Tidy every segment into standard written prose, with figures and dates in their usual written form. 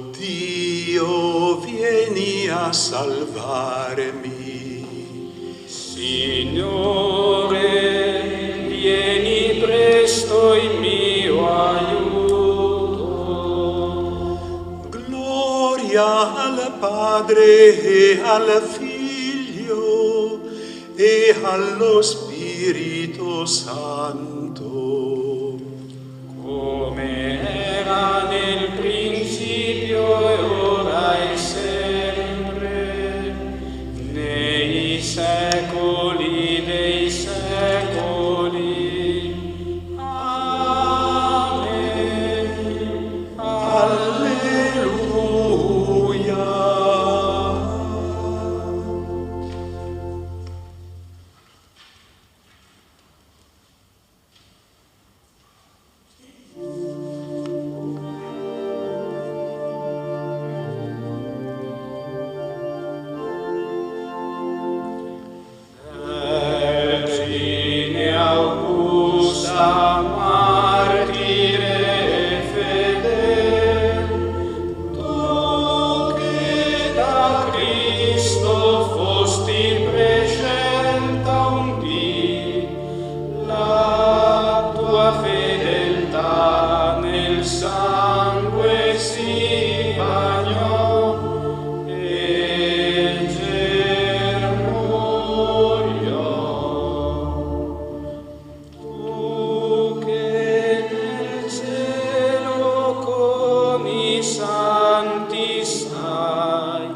Dio, vieni a salvarmi. Signore, vieni presto in mio aiuto. Gloria al Padre e al Figlio e allo Spirito Santo, come era nel principio e ora e sempre, nei secoli dei secoli. Amen. Alleluia. Vergine Augusta, martire e fedel, tu che da Cristo fosti prescelta un dì, la tua fedeltà nel sangue si bagnò e germogliò. Tu che nel cielo con i santi stai,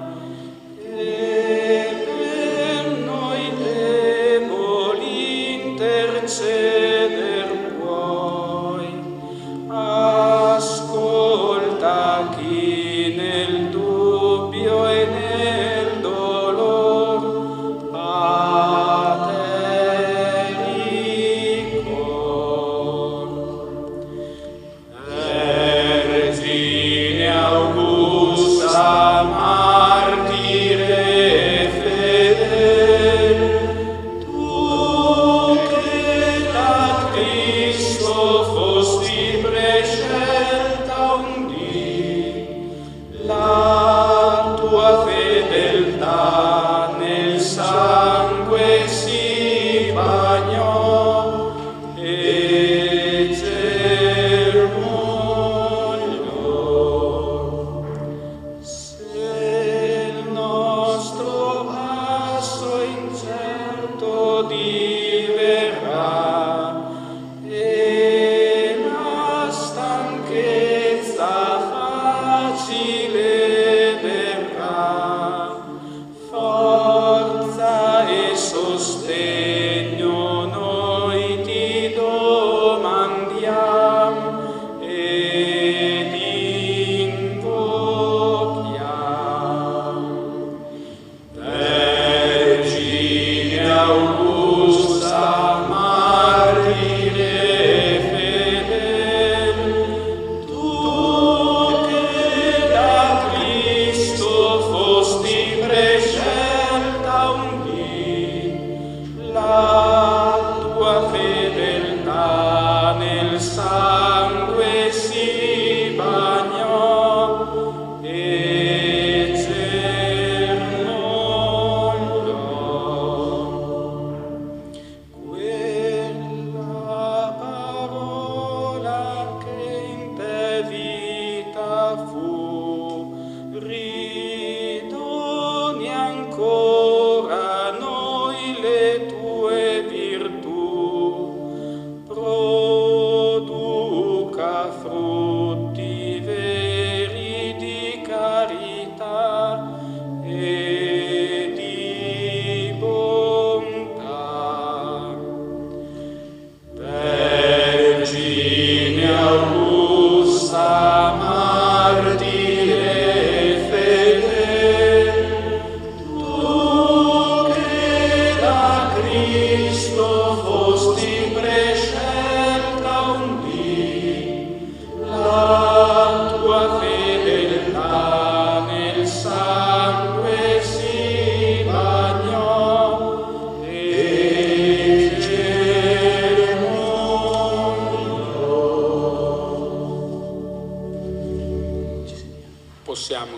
e per noi deboli interceder puoi, ascolta chi nel dubbio e nel dolor a te ricorre. Vergine Augusta, martire e fedel, tu che da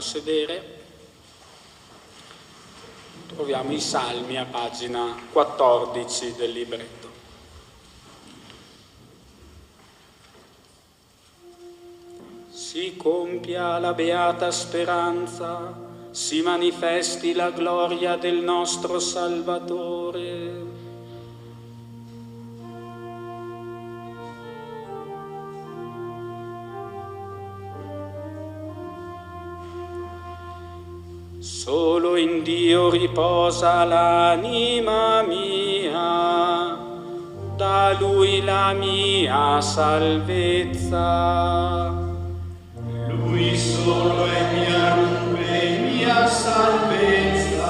sedere. Troviamo i Salmi a pagina 14 del libretto. Si compia la beata speranza, si manifesti la gloria del nostro Salvatore. Solo in Dio riposa l'anima mia, da Lui la mia salvezza. Lui solo è mia rupe, mia salvezza,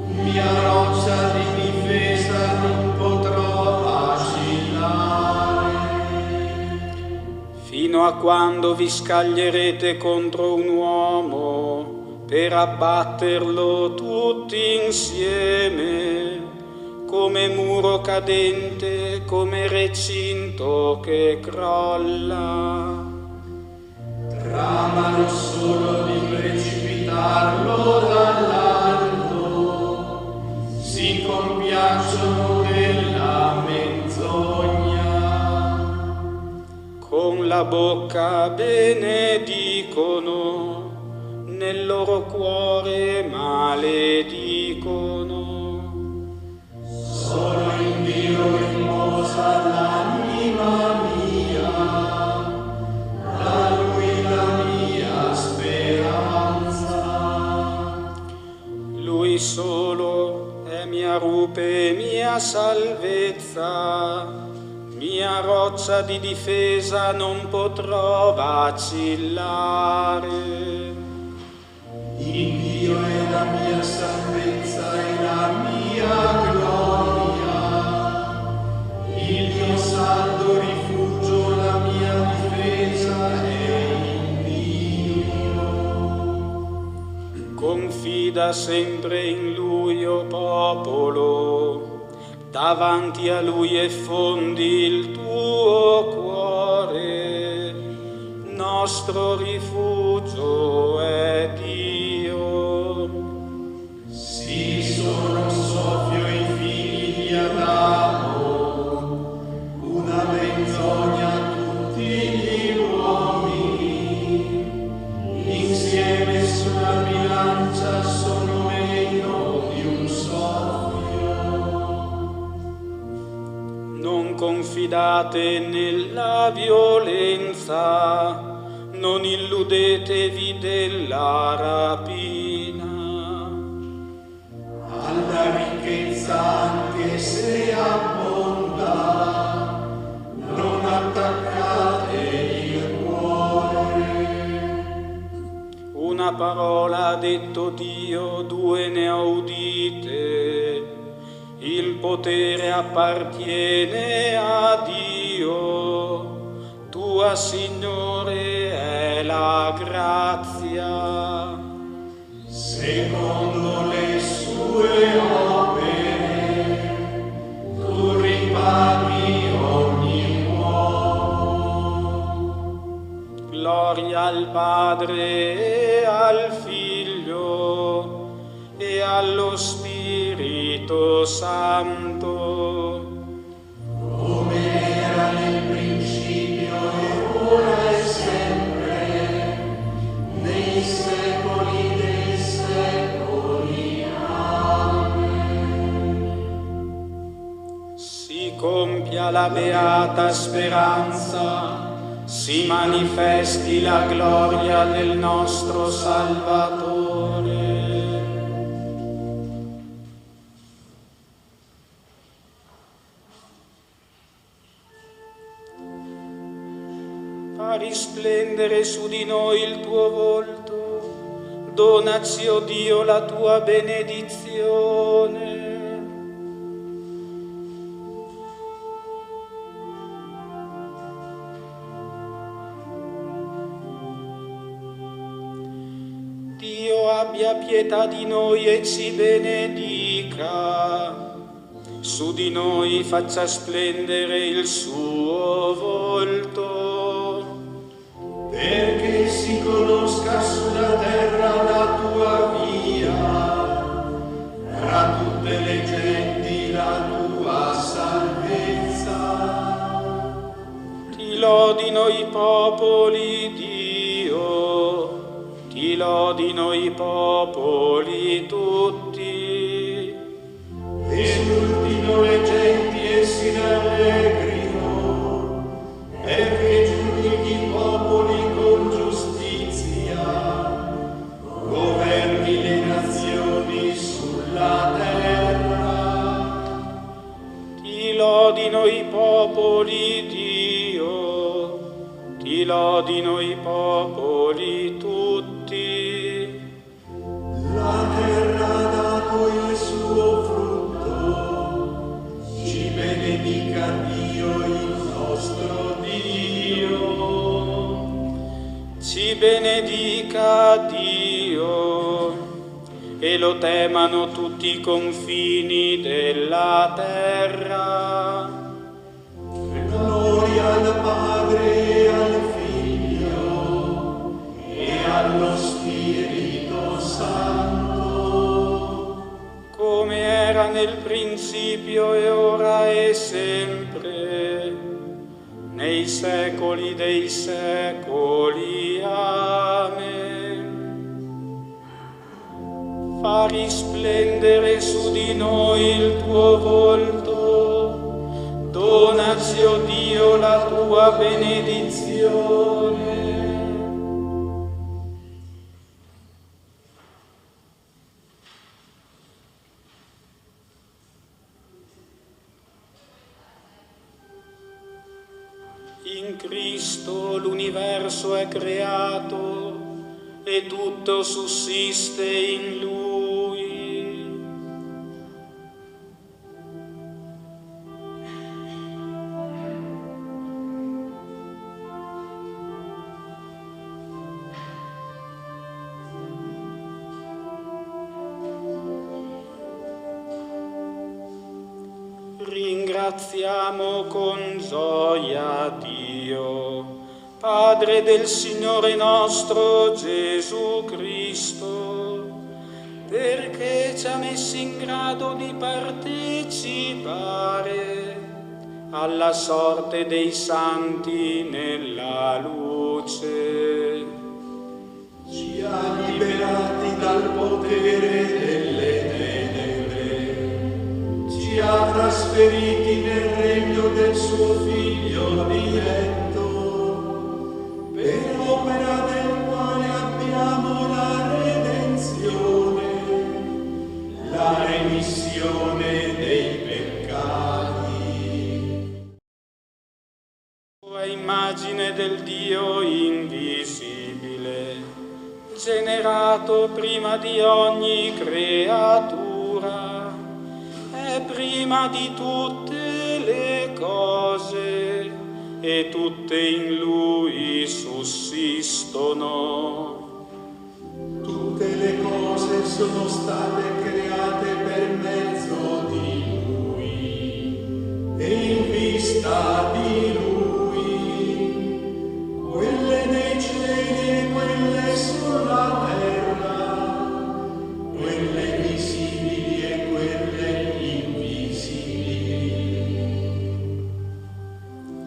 mia roccia di difesa, non potrò vacillare. Fino a quando vi scaglierete contro un uomo, per abbatterlo tutti insieme, come muro cadente, come recinto che crolla. Tramano solo di precipitarlo dall'alto, si compiacciono della menzogna. Con la bocca benedicono, nel loro cuore maledicono. Solo in Dio riposa l'anima mia, da Lui la mia speranza. Lui solo è mia rupe, mia salvezza, mia roccia di difesa, non potrò vacillare. In Dio è la mia salvezza e la mia gloria, il mio saldo rifugio, la mia difesa è in Dio. Confida sempre in Lui, o popolo, davanti a Lui effondi il tuo cuore, nostro rifugio è Dio. Sì, sono un soffio i figli di Adamo, una menzogna a tutti gli uomini, insieme sulla bilancia sono meno di un soffio. Non confidate nella violenza, non illudetevi della rapina. Alla ricchezza anche se abbonda, non attaccate il cuore. Una parola ha detto Dio, due ne ho udite, il potere appartiene a Dio, tua Signore è la grazia. Secondo le sue opere, tu ripaghi ogni uomo. Gloria al Padre e al Figlio e allo Spirito Santo, Come era nel principio e ora e sempre, nei secoli dei secoli. Amen. si compia la beata speranza, si manifesti la gloria del nostro Salvatore. Fa risplendere su di noi il tuo volto, donaci, o Dio, la tua benedizione. Dio abbia pietà di noi e ci benedica, su di noi faccia splendere il suo volto, Perché si si conosca sulla terra la tua via, fra tutte le genti la tua salvezza. Ti lodino i popoli, Dio, ti lodino i popoli tutti. Esultino le genti e si rallegrino, perché giudichi i popoli con giustizia, governi le nazioni sulla terra. Ti lodino i popoli, Dio, ti lodino i popoli tutti. La terra ha dato il suo frutto, ci benedica Dio il nostro Dio. Ci benedica Dio e lo temano tutti i confini della terra. Gloria al Padre e al Figlio e allo Spirito Santo, Come era nel principio e ora e sempre, nei secoli dei secoli. Amen. Fa risplendere su di noi il tuo volto, donaci, o Dio, la tua benedizione. In Cristo l'universo è creato e tutto sussiste in Lui. Ringraziamo con gioia Dio, Padre del Signore nostro Gesù Cristo, perché ci ha messi in grado di partecipare alla sorte dei santi nella luce. ci ha liberati dal potere delle tenebre, ci ha trasferiti nel regno del suo Figlio diletto, per opera del quale abbiamo la redenzione, la remissione dei peccati. Tua immagine del Dio invisibile, generato prima di ogni creatura, è prima di tutte le cose, e tutte in Lui sussistono. Tutte le cose sono state create per mezzo di Lui e in vista di Lui, quelle nei cieli e quelle sulla terra, quelle visibili e quelle invisibili.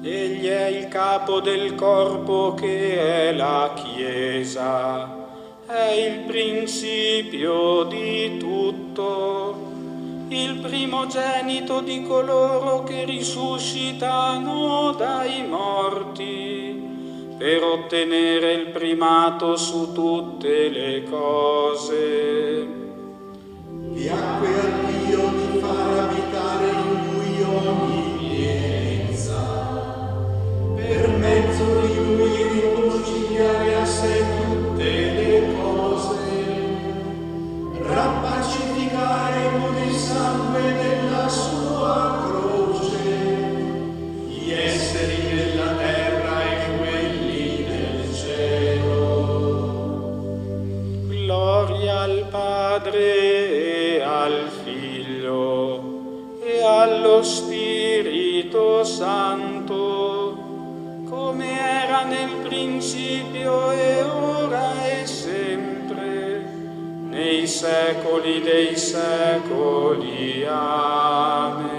Egli è il capo del corpo che è la Chiesa, è il principio di tutto, il primogenito di coloro che risuscitano dai morti, per ottenere il primato su tutte le cose. Piacque a Dio di far abitare in Lui ogni pienezza, per mezzo di Lui riconciliare a sé tutte le cose, rappacificare con il sangue della sua croce gli esseri della terra e quelli del cielo. Gloria al Padre e al Figlio e allo Spirito Santo, come come era nel principio e ora e sempre, nei secoli dei secoli. Amen.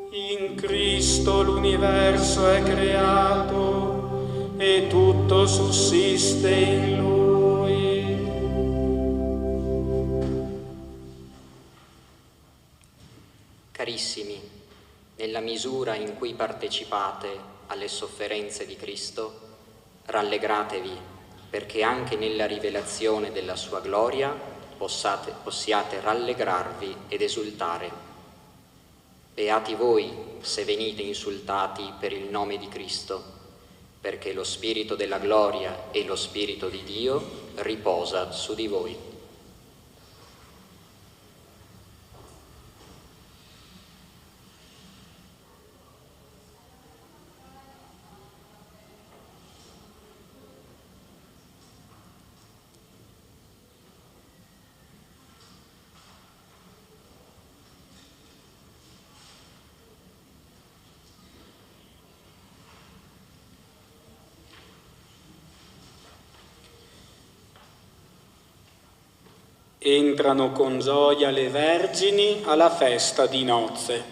In Cristo l'universo è creato e tutto sussiste in Lui. Carissimi, nella misura in cui partecipate alle sofferenze di Cristo, rallegratevi perché anche nella rivelazione della sua gloria possiate rallegrarvi ed esultare. Beati voi se venite insultati per il nome di Cristo, perché lo Spirito della gloria e lo Spirito di Dio riposa su di voi. Entrano con gioia le vergini alla festa di nozze.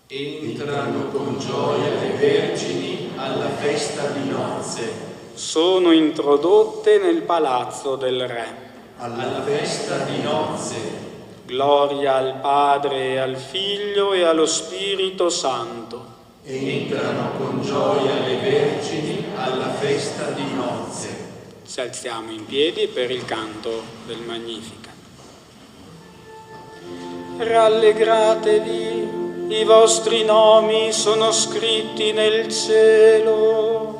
Entrano con gioia le vergini alla festa di nozze. Sono introdotte nel palazzo del Re. Alla festa di nozze. Gloria al Padre e al Figlio e allo Spirito Santo. Entrano con gioia le vergini alla festa di nozze. Ci alziamo in piedi per il canto del Magnificat. Rallegratevi, i vostri nomi sono scritti nel cielo.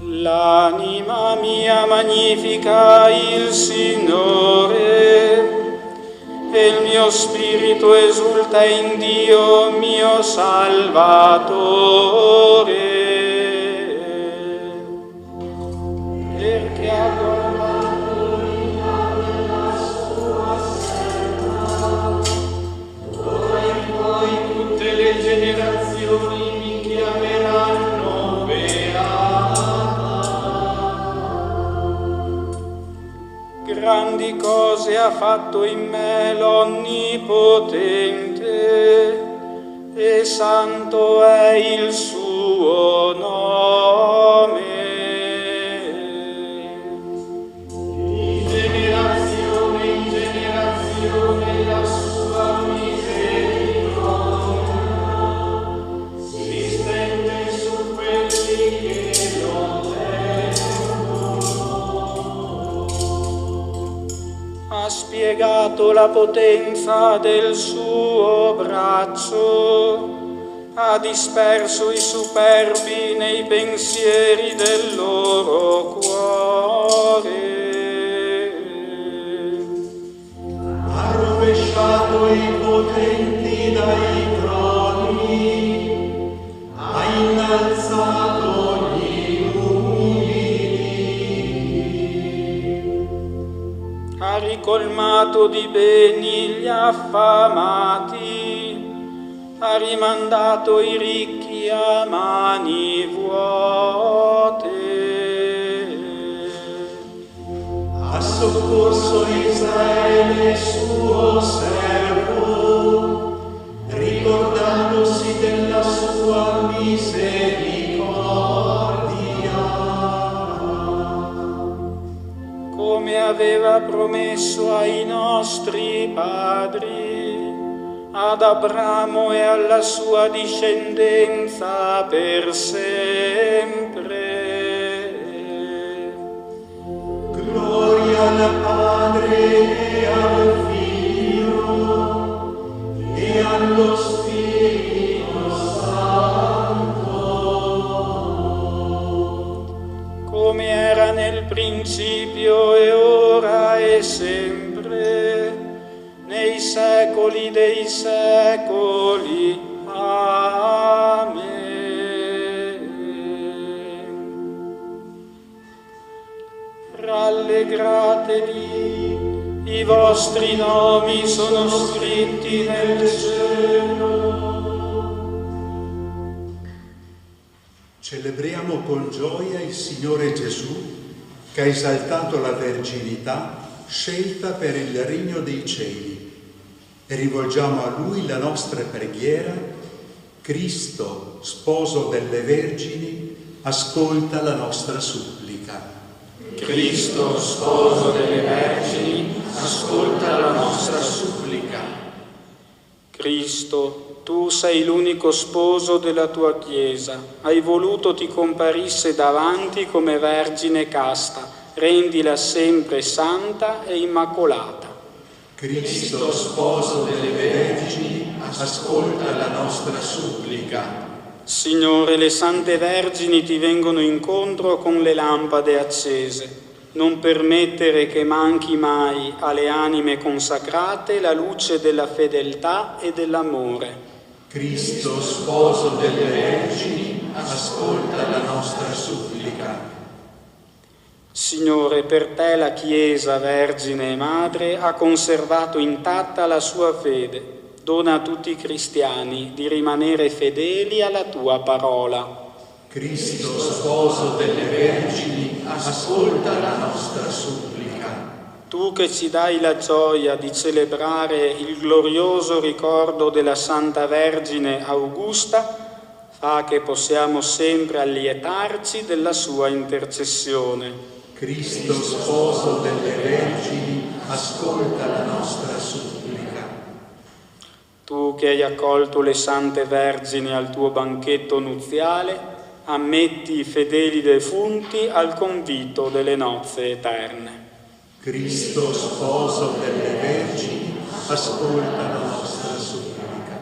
L'anima mia magnifica il Signore, e il mio spirito esulta in Dio mio Salvatore, perché ha guardato la sua serva. Ora in poi tutte le generazioni mi chiameranno beata. Grandi cose ha fatto in me l'Onnipotente, e santo è il suo nome. Di generazione in generazione la sua misericordia si stende su quelli che lo ha spiegato la potenza del suo braccio, ha disperso i superbi nei pensieri del loro cuore. Ha rovesciato i potenti dai troni, ha innalzato gli umili, Ha ricolmato di beni gli affamati, ha rimandato i ricchi a mani vuote. ha soccorso Israele suo servo, ricordandosi della sua misericordia. Come aveva promesso ai nostri padri, ad Abramo e alla sua discendenza per sempre. Gloria al Padre e al Figlio e allo Spirito Santo, come era nel principio e ora e sempre, nei secoli dei secoli. Amen. Rallegratevi, i vostri nomi sono scritti nel cielo. Celebriamo con gioia il Signore Gesù, che ha esaltato la verginità scelta per il regno dei cieli, e rivolgiamo a Lui la nostra preghiera. Cristo, sposo delle vergini, ascolta la nostra supplica. Cristo, sposo delle vergini, ascolta la nostra supplica. Cristo, tu sei l'unico sposo della tua Chiesa, hai voluto ti comparisse davanti come vergine casta, rendila sempre santa e immacolata. Cristo, sposo delle vergini, ascolta la nostra supplica. Signore, le sante vergini ti vengono incontro con le lampade accese. Non permettere che manchi mai alle anime consacrate la luce della fedeltà e dell'amore. Cristo, sposo delle vergini, ascolta la nostra supplica. Signore, per te la Chiesa, Vergine e Madre, ha conservato intatta la sua fede. Dona a tutti i cristiani di rimanere fedeli alla tua parola. Cristo, sposo delle vergini, ascolta la nostra supplica. Tu che ci dai la gioia di celebrare il glorioso ricordo della Santa Vergine Augusta, fa che possiamo sempre allietarci della sua intercessione. Cristo, sposo delle vergini, ascolta la nostra supplica. Tu che hai accolto le sante vergini al tuo banchetto nuziale, ammetti i fedeli defunti al convito delle nozze eterne. Cristo, sposo delle vergini, ascolta la nostra supplica.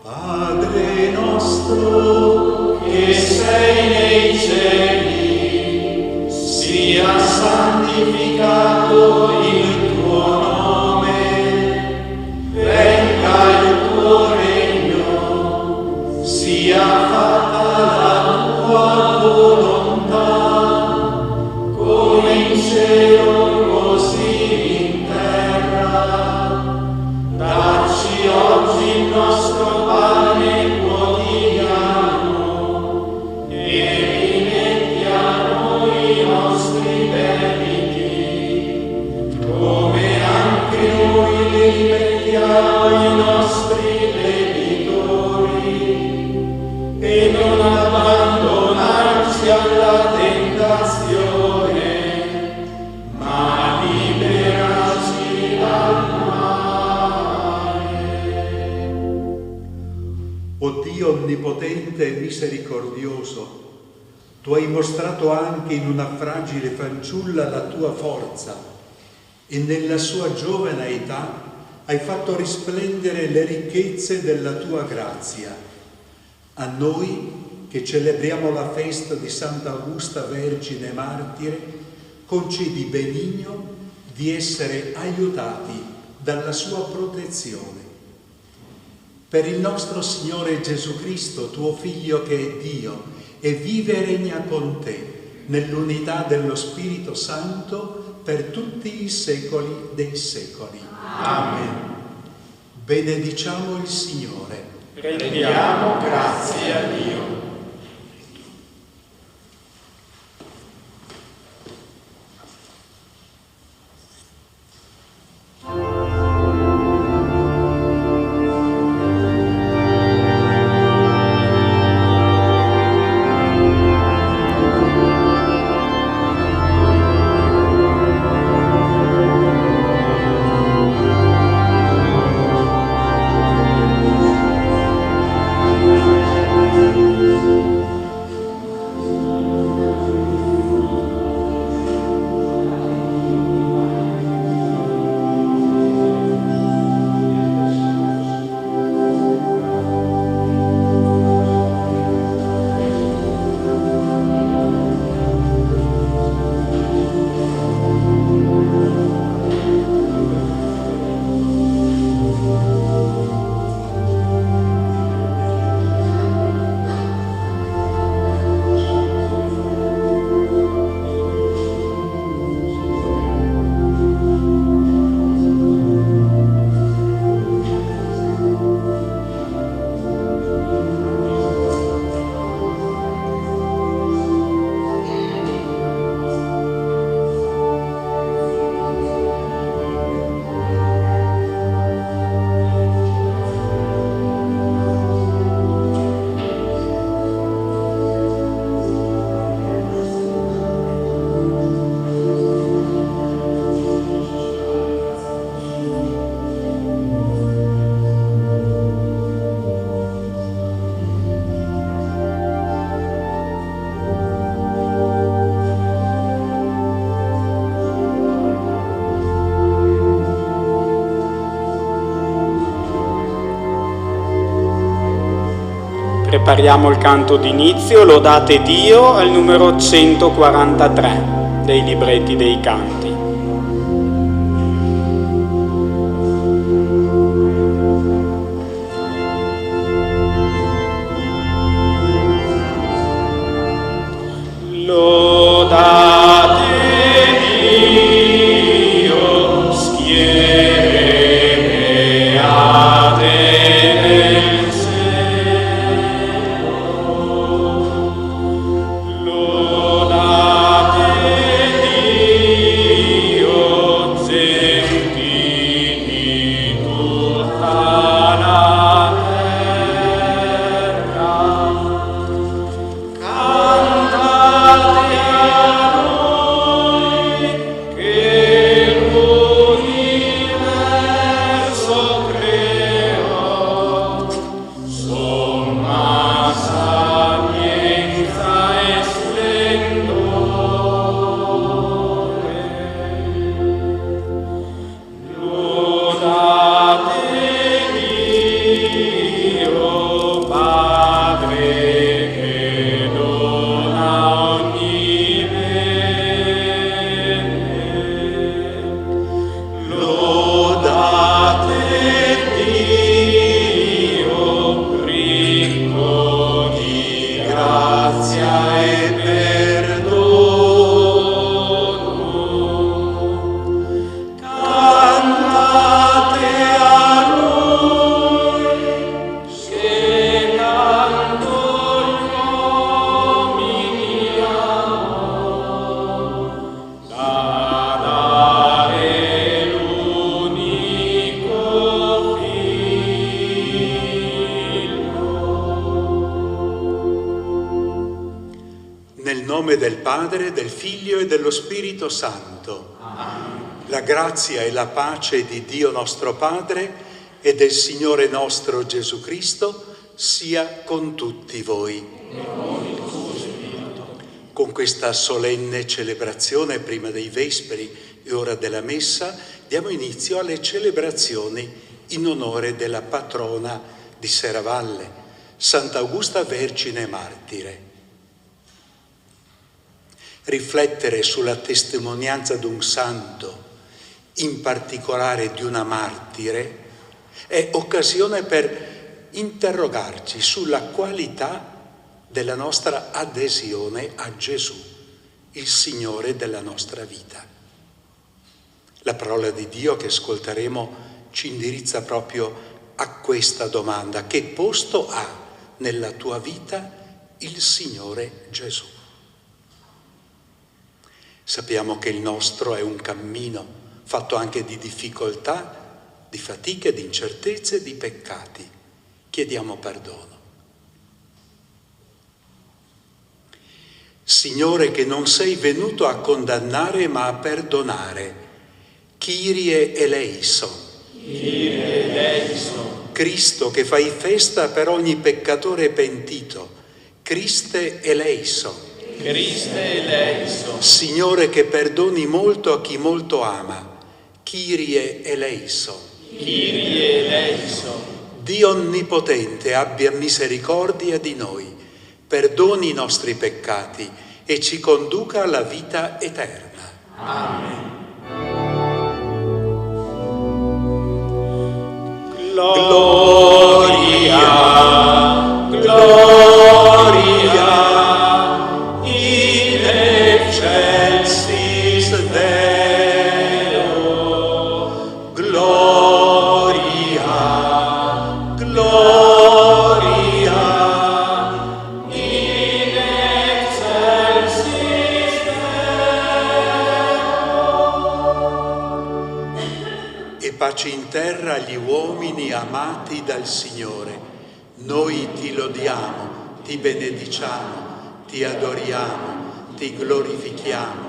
Padre nostro, che sei nei cieli, sia santificato il tuo nome, venga il tuo regno, sia fatta la tua volontà, come in cielo così in terra. Dacci oggi il nostro pane quotidiano e rimetti a noi i nostri debiti, come anche noi li rimettiamo ai nostri debitori, e non abbandonarci alla tentazione, ma liberaci dal o Dio onnipotente e misericordioso, tu hai mostrato anche in una fragile fanciulla la tua forza e nella sua giovane età hai fatto risplendere le ricchezze della tua grazia. A noi che celebriamo la festa di Santa Augusta Vergine Martire, concedi benigno di essere aiutati dalla sua protezione. Per il nostro Signore Gesù Cristo, tuo Figlio che è Dio e vive e regna con te nell'unità dello Spirito Santo per tutti i secoli dei secoli. Amen. Benediciamo il Signore. Rendiamo grazie a Dio. Prepariamo il canto d'inizio, Lodate Dio, al numero 143 dei libretti dei canti. Lodate Dio, schiere beate nel cielo. Lodate Dio, genti di tutta la terra. Cantate a Lui che l'universo creò, somma sapienza e splendore. Lodate Dio, Padre che dona ogni bene. Lodate Dio, ricco di grazia e perdono. Cantate a Lui, che canto gli uomini amò, da dare l'unico Figlio. Nel nome del Padre, del Figlio e dello Spirito Santo. La grazia e la pace di Dio nostro Padre e del Signore nostro Gesù Cristo sia con tutti voi. Con questa solenne celebrazione, prima dei Vesperi e ora della Messa, diamo inizio alle celebrazioni in onore della patrona di Serravalle, Sant'Augusta Vergine Martire. Riflettere sulla testimonianza di un santo, in particolare di una martire, è occasione per interrogarci sulla qualità della nostra adesione a Gesù, il Signore della nostra vita. La parola di Dio che ascolteremo ci indirizza proprio a questa domanda: che posto ha nella tua vita il Signore Gesù? Sappiamo che il nostro è un cammino fatto anche di difficoltà, di fatiche, di incertezze e di peccati. Chiediamo perdono. Signore, che non sei venuto a condannare ma a perdonare, Kyrie eleison. Kyrie eleison. Cristo, che fai festa per ogni peccatore pentito, Christe eleison. Christe eleison. Signore, che perdoni molto a chi molto ama, Kyrie eleison. Kyrie eleison. Dio Onnipotente abbia misericordia di noi, perdoni i nostri peccati e ci conduca alla vita eterna. Amen. Gloria, gloria, in excelsis Deo. Gloria, gloria, in excelsis Deo. E pace in terra agli uomini amati dal Signore. Noi ti lodiamo, ti benediciamo, ti adoriamo, ti glorifichiamo,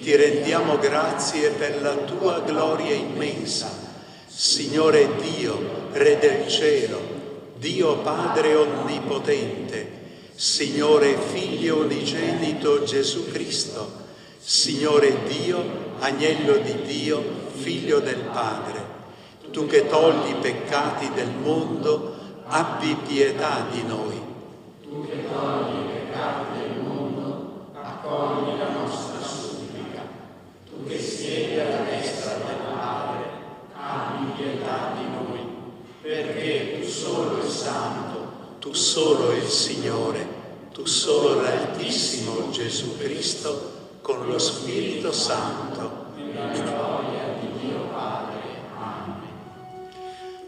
ti rendiamo grazie per la tua gloria immensa. Signore Dio, Re del cielo, Dio Padre Onnipotente, Signore Figlio Unigenito Gesù Cristo, Signore Dio, Agnello di Dio, Figlio del Padre, tu che togli i peccati del mondo, abbi pietà di noi. Signore, tu solo l'Altissimo Gesù Cristo, con lo Spirito Santo. Nella gloria di Dio Padre. Amen.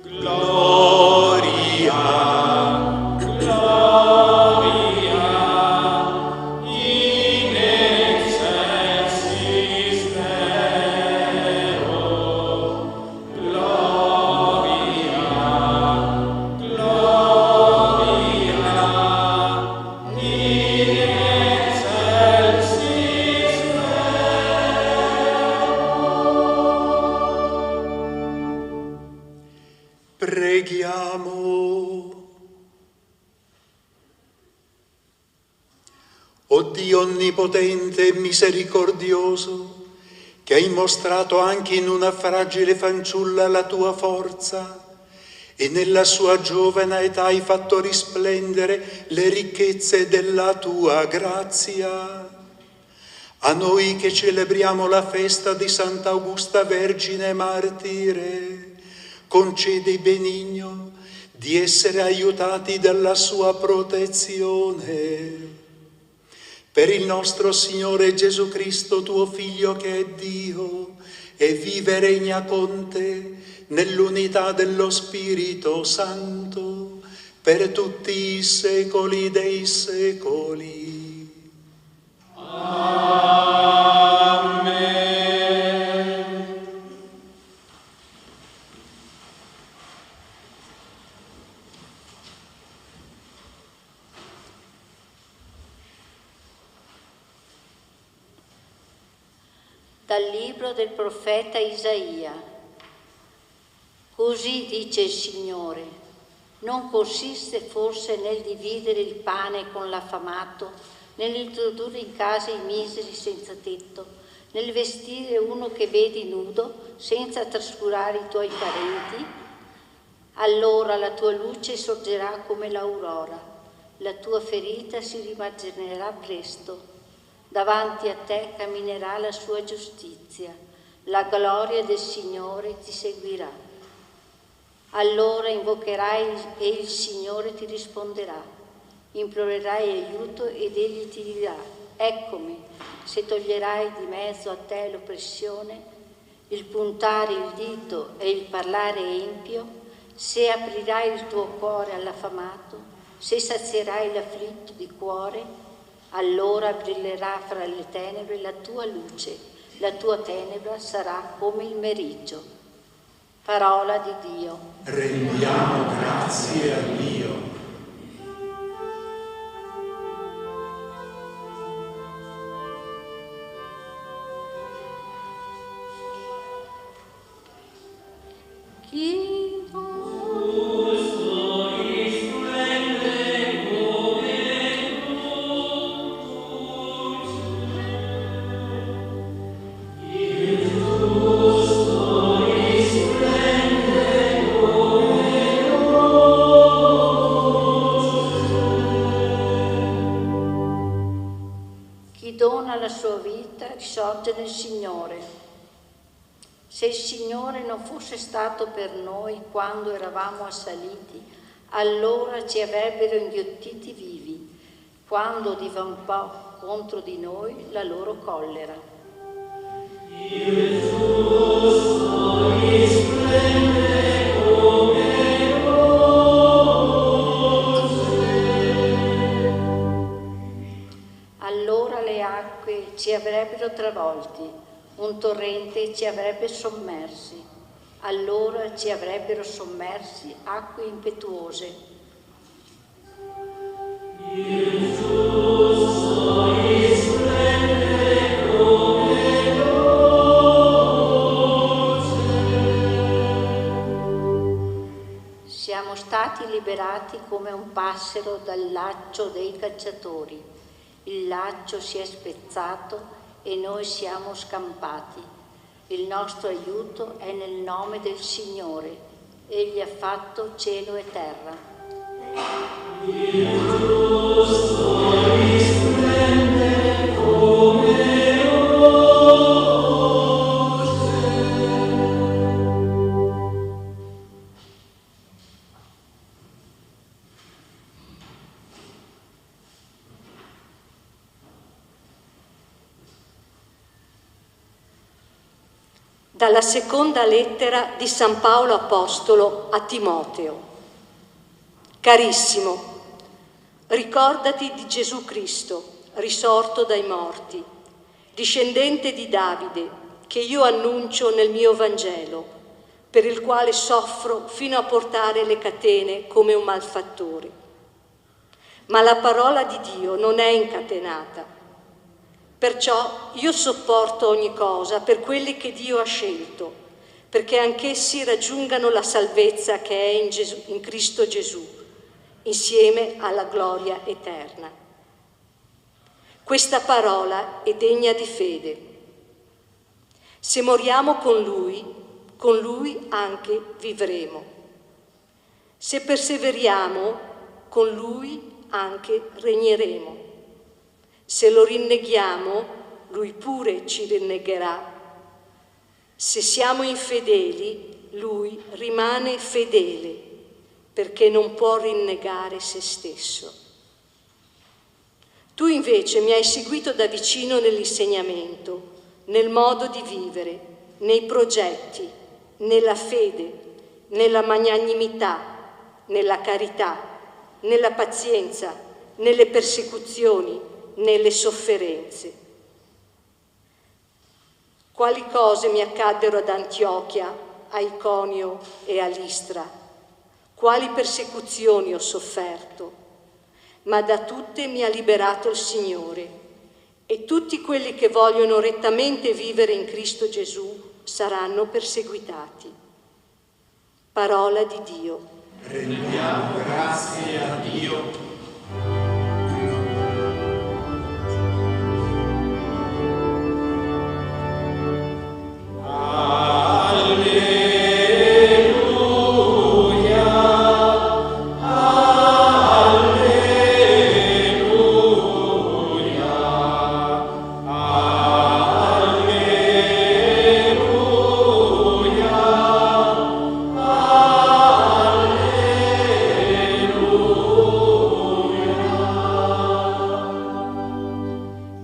Gloria, gloria, in excelsis Deo. Gloria, gloria, in excelsis Preghiamo. O Dio onnipotente e misericordioso, che hai mostrato anche in una fragile fanciulla la tua forza e nella sua giovane età hai fatto risplendere le ricchezze della tua grazia, a noi che celebriamo la festa di Sant'Augusta Vergine Martire, concedi benigno di essere aiutati dalla sua protezione. Per il nostro Signore Gesù Cristo, tuo Figlio che è Dio e vive e regna con te nell'unità dello Spirito Santo per tutti i secoli dei secoli. Amen. Dal libro del profeta Isaia. Così dice il Signore: non consiste forse nel dividere il pane con l'affamato, nell'introdurre in casa i miseri senza tetto, nel vestire uno che vedi nudo senza trascurare i tuoi parenti? Allora la tua luce sorgerà come l'aurora, la tua ferita si rimarginerà presto. Davanti a te camminerà la sua giustizia, la gloria del Signore ti seguirà. Allora invocherai e il Signore ti risponderà, implorerai aiuto ed egli ti dirà: eccomi. Se toglierai di mezzo a te l'oppressione, il puntare il dito e il parlare empio, se aprirai il tuo cuore all'affamato, se sazierai l'afflitto di cuore, allora brillerà fra le tenebre la tua luce, la tua tenebra sarà come il meriggio. Parola di Dio. Rendiamo grazie a Dio. La sua vita risorge nel Signore. Se il Signore non fosse stato per noi quando eravamo assaliti, allora ci avrebbero inghiottiti vivi, quando divampò contro di noi la loro collera. Il giusto risplende come allora le acque ci avrebbero travolti, un torrente ci avrebbe sommersi, allora ci avrebbero sommersi acque impetuose. Il giusto risplende come luce. Siamo stati liberati come un passero dal laccio dei cacciatori. Il laccio si è spezzato e noi siamo scampati. Il nostro aiuto è nel nome del Signore. Egli ha fatto cielo e terra. Il giusto risplende come luce. Dalla seconda lettera di San Paolo Apostolo a Timoteo. Carissimo, ricordati di Gesù Cristo, risorto dai morti, discendente di Davide, che io annuncio nel mio Vangelo, per il quale soffro fino a portare le catene come un malfattore. Ma la parola di Dio non è incatenata. Perciò io sopporto ogni cosa per quelli che Dio ha scelto, perché anch'essi raggiungano la salvezza che è in Cristo Gesù, insieme alla gloria eterna. Questa parola è degna di fede. Se moriamo con Lui anche vivremo. Se perseveriamo, con Lui anche regneremo. Se lo rinneghiamo, Lui pure ci rinnegherà. Se siamo infedeli, Lui rimane fedele, perché non può rinnegare se stesso. Tu invece mi hai seguito da vicino nell'insegnamento, nel modo di vivere, nei progetti, nella fede, nella magnanimità, nella carità, nella pazienza, nelle persecuzioni, nelle sofferenze. Quali cose mi accaddero ad Antiochia, a Iconio e a Listra? Quali persecuzioni ho sofferto? Ma da tutte mi ha liberato il Signore, e tutti quelli che vogliono rettamente vivere in Cristo Gesù saranno perseguitati. Parola di Dio. Rendiamo grazie a Dio.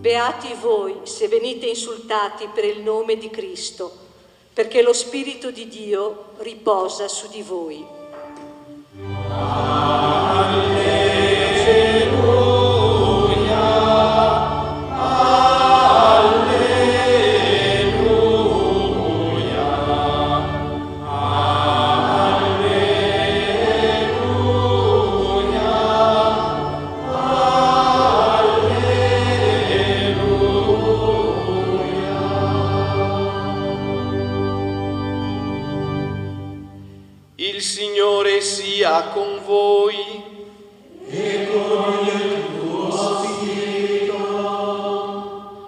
Beati voi se venite insultati per il nome di Cristo, perché lo Spirito di Dio riposa su di voi. Il Signore sia con voi e con il tuo spirito.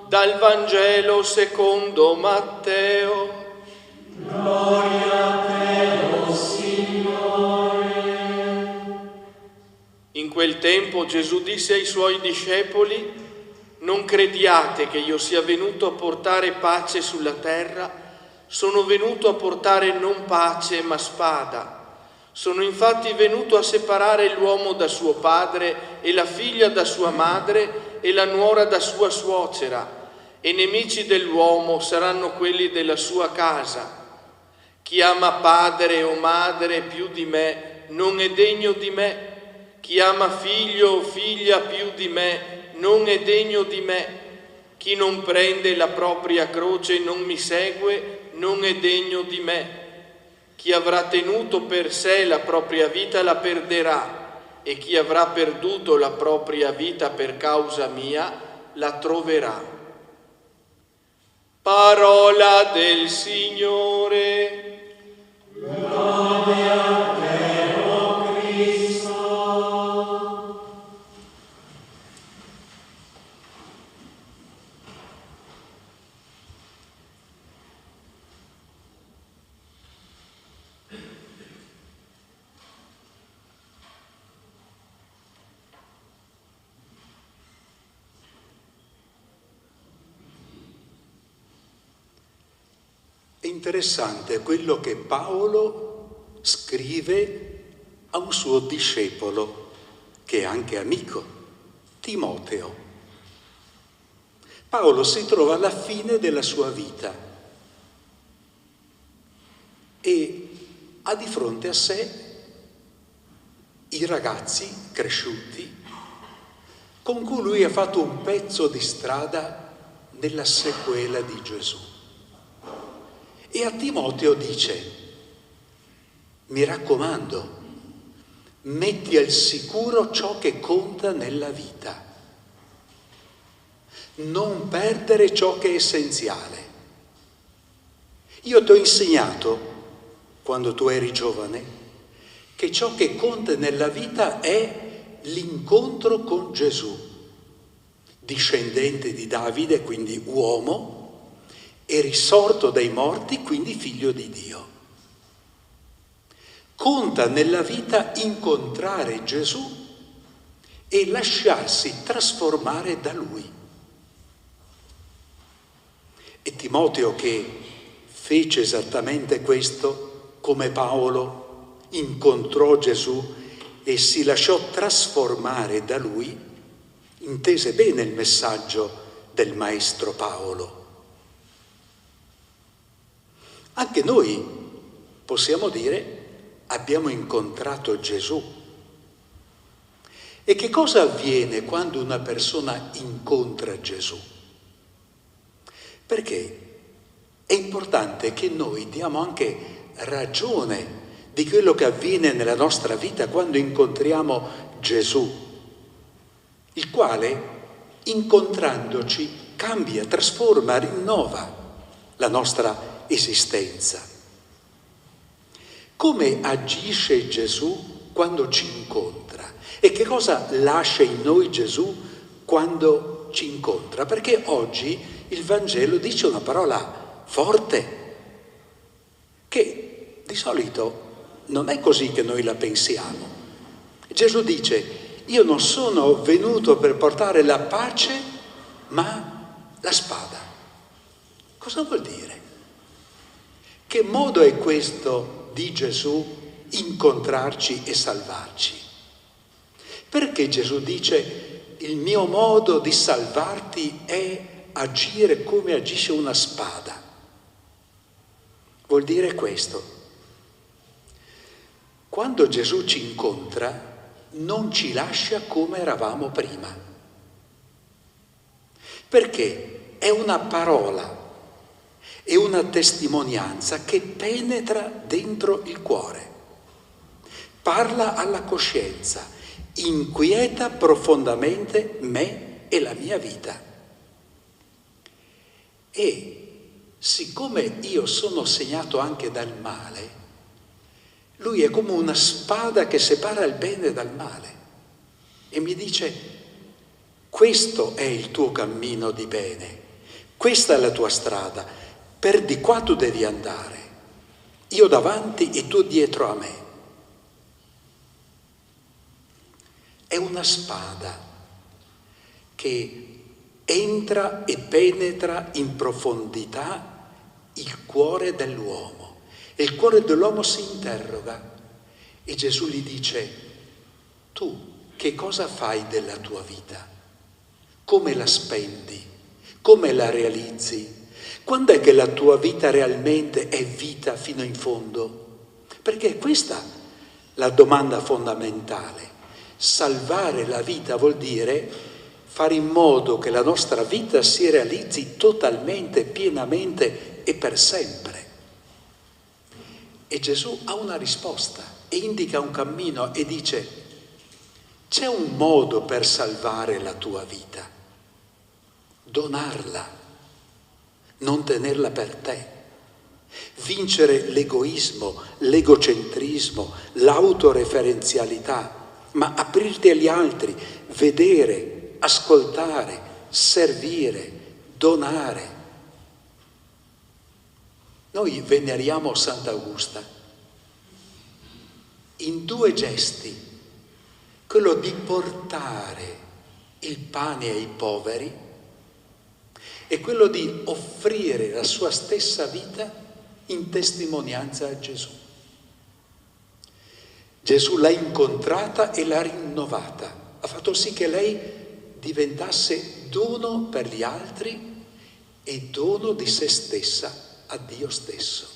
Dal Vangelo secondo Matteo. Gloria a te, o Signore. In quel tempo Gesù disse ai suoi discepoli: non crediate che io sia venuto a portare pace sulla terra. Sono venuto a portare non pace ma spada. Sono infatti venuto a separare l'uomo da suo padre e la figlia da sua madre e la nuora da sua suocera, e nemici dell'uomo saranno quelli della sua casa. Chi ama padre o madre più di me non è degno di me. Chi ama figlio o figlia più di me non è degno di me. Chi non prende la propria croce e non mi segue non è degno di me. Chi avrà tenuto per sé la propria vita la perderà, e chi avrà perduto la propria vita per causa mia la troverà. Parola del Signore. Lode a te, o Cristo. È interessante quello che Paolo scrive a un suo discepolo, che è anche amico, Timoteo. Paolo si trova alla fine della sua vita e ha di fronte a sé i ragazzi cresciuti con cui lui ha fatto un pezzo di strada nella sequela di Gesù. E a Timoteo dice: mi raccomando, metti al sicuro ciò che conta nella vita. Non perdere ciò che è essenziale. Io ti ho insegnato, quando tu eri giovane, che ciò che conta nella vita è l'incontro con Gesù, discendente di Davide, quindi uomo, e risorto dai morti, quindi figlio di Dio. Conta nella vita incontrare Gesù e lasciarsi trasformare da Lui. E Timoteo, che fece esattamente questo, come Paolo, incontrò Gesù e si lasciò trasformare da Lui, intese bene il messaggio del maestro Paolo. Anche noi possiamo dire: abbiamo incontrato Gesù. E che cosa avviene quando una persona incontra Gesù? Perché è importante che noi diamo anche ragione di quello che avviene nella nostra vita quando incontriamo Gesù, il quale, incontrandoci, cambia, trasforma, rinnova la nostra esistenza. Come agisce Gesù quando ci incontra? E che cosa lascia in noi Gesù quando ci incontra? Perché oggi il Vangelo dice una parola forte, che di solito non è così che noi la pensiamo. Gesù dice: io non sono venuto per portare la pace, ma la spada. Cosa vuol dire? Che modo è questo di Gesù incontrarci e salvarci? Perché Gesù dice: il mio modo di salvarti è agire come agisce una spada? Vuol dire questo: quando Gesù ci incontra non ci lascia come eravamo prima, perché è una parola, è una testimonianza che penetra dentro il cuore, parla alla coscienza, inquieta profondamente me e la mia vita. E siccome io sono segnato anche dal male, lui è come una spada che separa il bene dal male e mi dice: questo è il tuo cammino di bene, questa è la tua strada, per di qua tu devi andare, io davanti e tu dietro a me. È una spada che entra e penetra in profondità il cuore dell'uomo. E il cuore dell'uomo si interroga e Gesù gli dice: tu che cosa fai della tua vita? Come la spendi? Come la realizzi? Quando è che la tua vita realmente è vita fino in fondo? Perché è questa la domanda fondamentale. Salvare la vita vuol dire fare in modo che la nostra vita si realizzi totalmente, pienamente e per sempre. E Gesù ha una risposta e indica un cammino e dice: c'è un modo per salvare la tua vita: donarla, non tenerla per te, vincere l'egoismo, l'egocentrismo, l'autoreferenzialità, ma aprirti agli altri, vedere, ascoltare, servire, donare. Noi veneriamo Sant'Augusta in due gesti: quello di portare il pane ai poveri e quello di offrire la sua stessa vita in testimonianza a Gesù. Gesù l'ha incontrata e l'ha rinnovata, ha fatto sì che lei diventasse dono per gli altri e dono di se stessa a Dio stesso.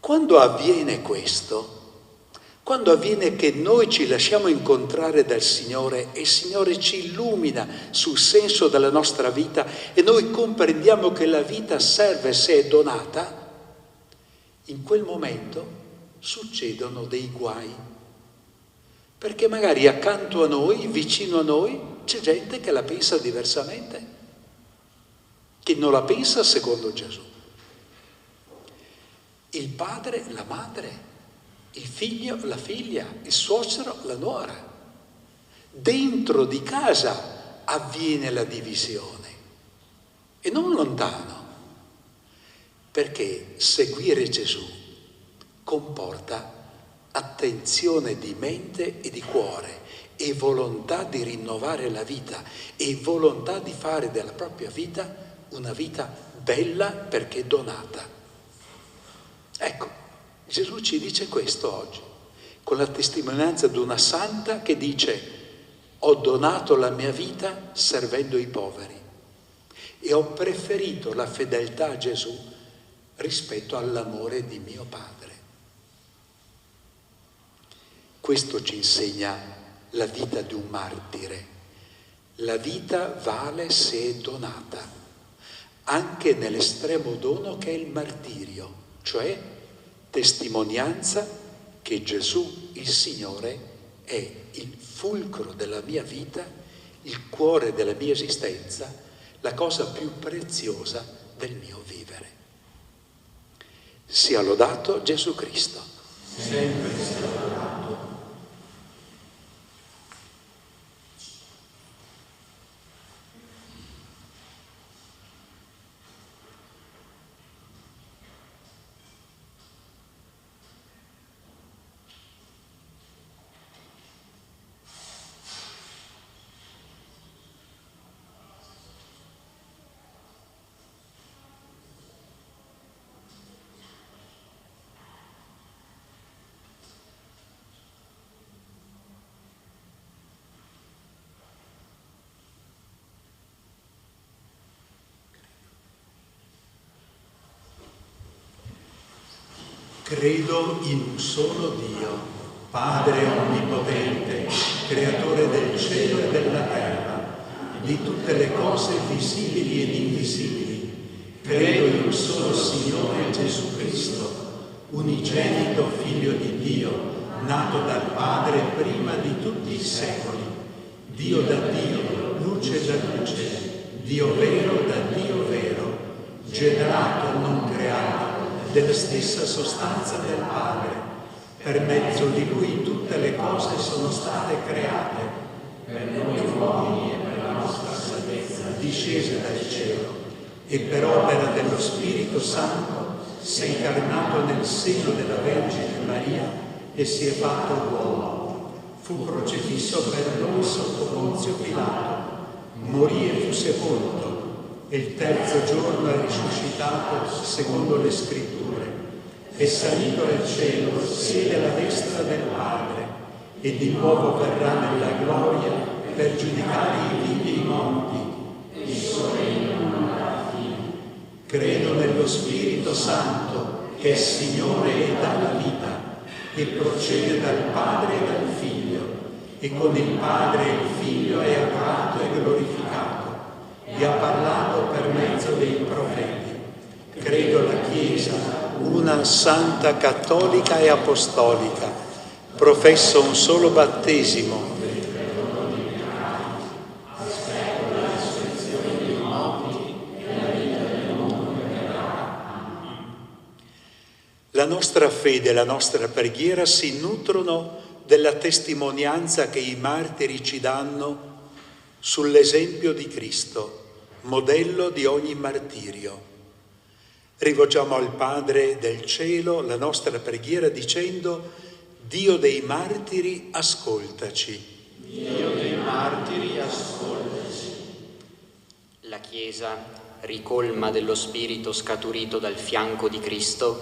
Quando avviene questo, quando avviene che noi ci lasciamo incontrare dal Signore e il Signore ci illumina sul senso della nostra vita e noi comprendiamo che la vita serve se è donata, in quel momento succedono dei guai. Perché magari accanto a noi, vicino a noi, c'è gente che la pensa diversamente, che non la pensa secondo Gesù. Il padre, la madre, il figlio, la figlia, il suocero, la nuora. Dentro di casa avviene la divisione e non lontano, perché seguire Gesù comporta attenzione di mente e di cuore e volontà di rinnovare la vita e volontà di fare della propria vita una vita bella perché donata. Ecco, Gesù ci dice questo oggi, con la testimonianza di una santa che dice: ho donato la mia vita servendo i poveri e ho preferito la fedeltà a Gesù rispetto all'amore di mio padre. Questo ci insegna la vita di un martire. La vita vale se è donata, anche nell'estremo dono che è il martirio, cioè testimonianza che Gesù, il Signore, è il fulcro della mia vita, il cuore della mia esistenza, la cosa più preziosa del mio vivere. Sia lodato Gesù Cristo. Sempre sia lodato. Credo in un solo Dio, Padre onnipotente, creatore del cielo e della terra, di tutte le cose visibili ed invisibili. Credo in un solo Signore Gesù Cristo, unigenito Figlio di Dio, nato dal Padre prima di tutti i secoli, Dio da Dio, luce da luce, Dio vero da Dio vero, generato, non creato, della stessa sostanza del Padre. Per mezzo di Lui tutte le cose sono state create, per noi uomini e per la nostra salvezza, discese dal cielo, e per opera dello Spirito Santo si è incarnato nel seno della Vergine Maria e si è fatto uomo. Fu crocifisso per noi sotto Ponzio Pilato, morì e fu sepolto, e il terzo giorno è risuscitato secondo le Scritture, è salito al cielo, siede alla destra del Padre, e di nuovo verrà nella gloria per giudicare i vivi e i morti, e il suo regno non avrà fine. Credo nello Spirito Santo, che è Signore e dà la vita, e procede dal Padre e dal Figlio, e con il Padre e il Figlio è adorato e glorificato. Vi ha parlato per mezzo dei profeti. Credo alla Chiesa, una santa, cattolica e apostolica. Professo un solo battesimo. Aspetto la risurrezione dei morti e la vita del mondo che verrà. La nostra fede e la nostra preghiera si nutrono della testimonianza che i martiri ci danno sull'esempio di Cristo, modello di ogni martirio. Rivolgiamo al Padre del cielo la nostra preghiera dicendo: Dio dei martiri, ascoltaci. Dio dei martiri, ascoltaci. La Chiesa, ricolma dello Spirito scaturito dal fianco di Cristo,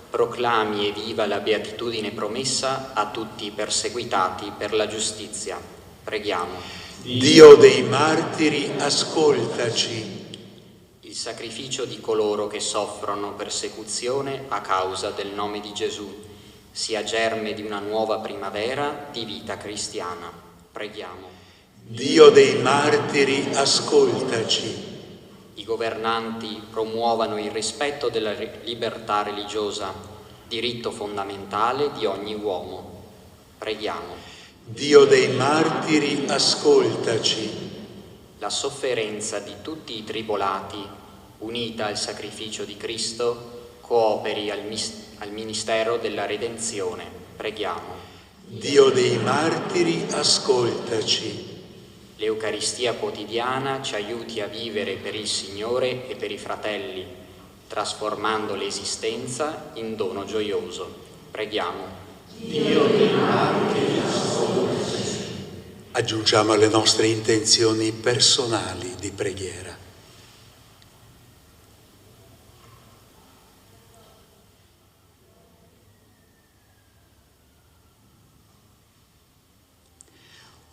proclami e viva la beatitudine promessa a tutti i perseguitati per la giustizia. Preghiamo. Dio dei martiri, ascoltaci. il sacrificio di coloro che soffrono persecuzione a causa del nome di Gesù sia germe di una nuova primavera di vita cristiana. Preghiamo. Dio dei martiri, ascoltaci. I governanti promuovano il rispetto della libertà religiosa, diritto fondamentale di ogni uomo. Preghiamo. Dio dei martiri, ascoltaci. La sofferenza di tutti i tribolati, unita al sacrificio di Cristo, cooperi al ministero della redenzione. Preghiamo. Dio dei martiri, ascoltaci. L'Eucaristia quotidiana ci aiuti a vivere per il Signore e per i fratelli, trasformando l'esistenza in dono gioioso. Preghiamo. Dio dei martiri, ascoltaci. Aggiungiamo alle nostre intenzioni personali di preghiera.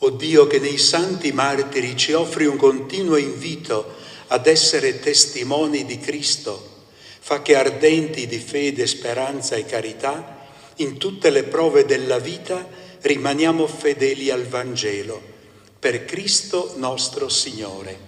O Dio, che nei santi martiri ci offri un continuo invito ad essere testimoni di Cristo, fa che ardenti di fede, speranza e carità, in tutte le prove della vita rimaniamo fedeli al Vangelo. Per Cristo nostro Signore.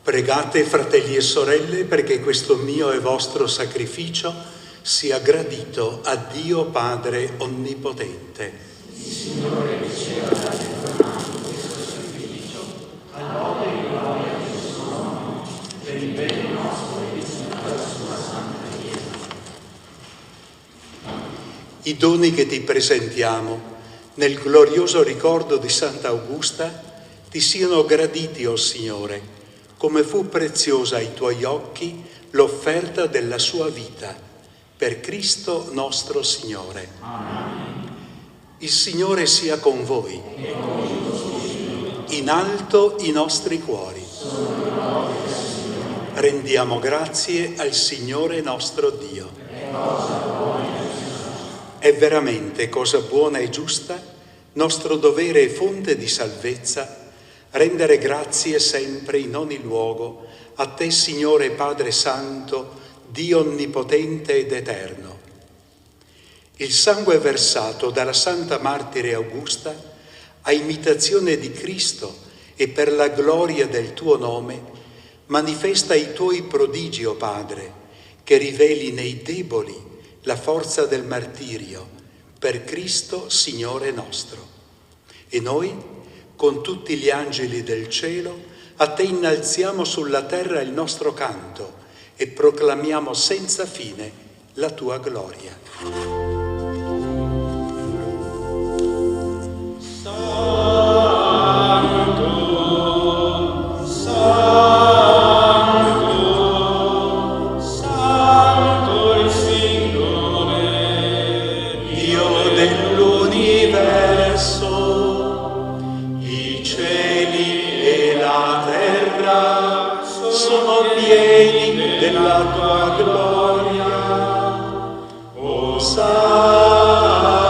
Pregate, fratelli e sorelle, perché questo mio e vostro sacrificio sia gradito a Dio Padre Onnipotente. Il Signore riceva dalle tue mani questo sacrificio, a lode e gloria del suo nome, per il bene nostro e di tutta la sua santa Chiesa. I doni che ti presentiamo nel glorioso ricordo di Santa Augusta ti siano graditi, o Signore, come fu preziosa ai tuoi occhi l'offerta della sua vita, per Cristo nostro Signore. Amen. Il Signore sia con voi. In alto i nostri cuori. Rendiamo grazie al Signore nostro Dio. È veramente cosa buona e giusta, nostro dovere e fonte di salvezza, rendere grazie sempre in ogni luogo a te, Signore Padre Santo, Dio Onnipotente ed Eterno. Il sangue versato dalla Santa Martire Augusta, a imitazione di Cristo e per la gloria del tuo nome, manifesta i tuoi prodigi, o Padre, che riveli nei deboli la forza del martirio, per Cristo Signore nostro. E noi, con tutti gli angeli del cielo, a te innalziamo sulla terra il nostro canto e proclamiamo senza fine la tua gloria. Santo, Santo, Santo il Signore, Dio dell'universo, i cieli e la terra sono pieni della tua gloria. Osanna.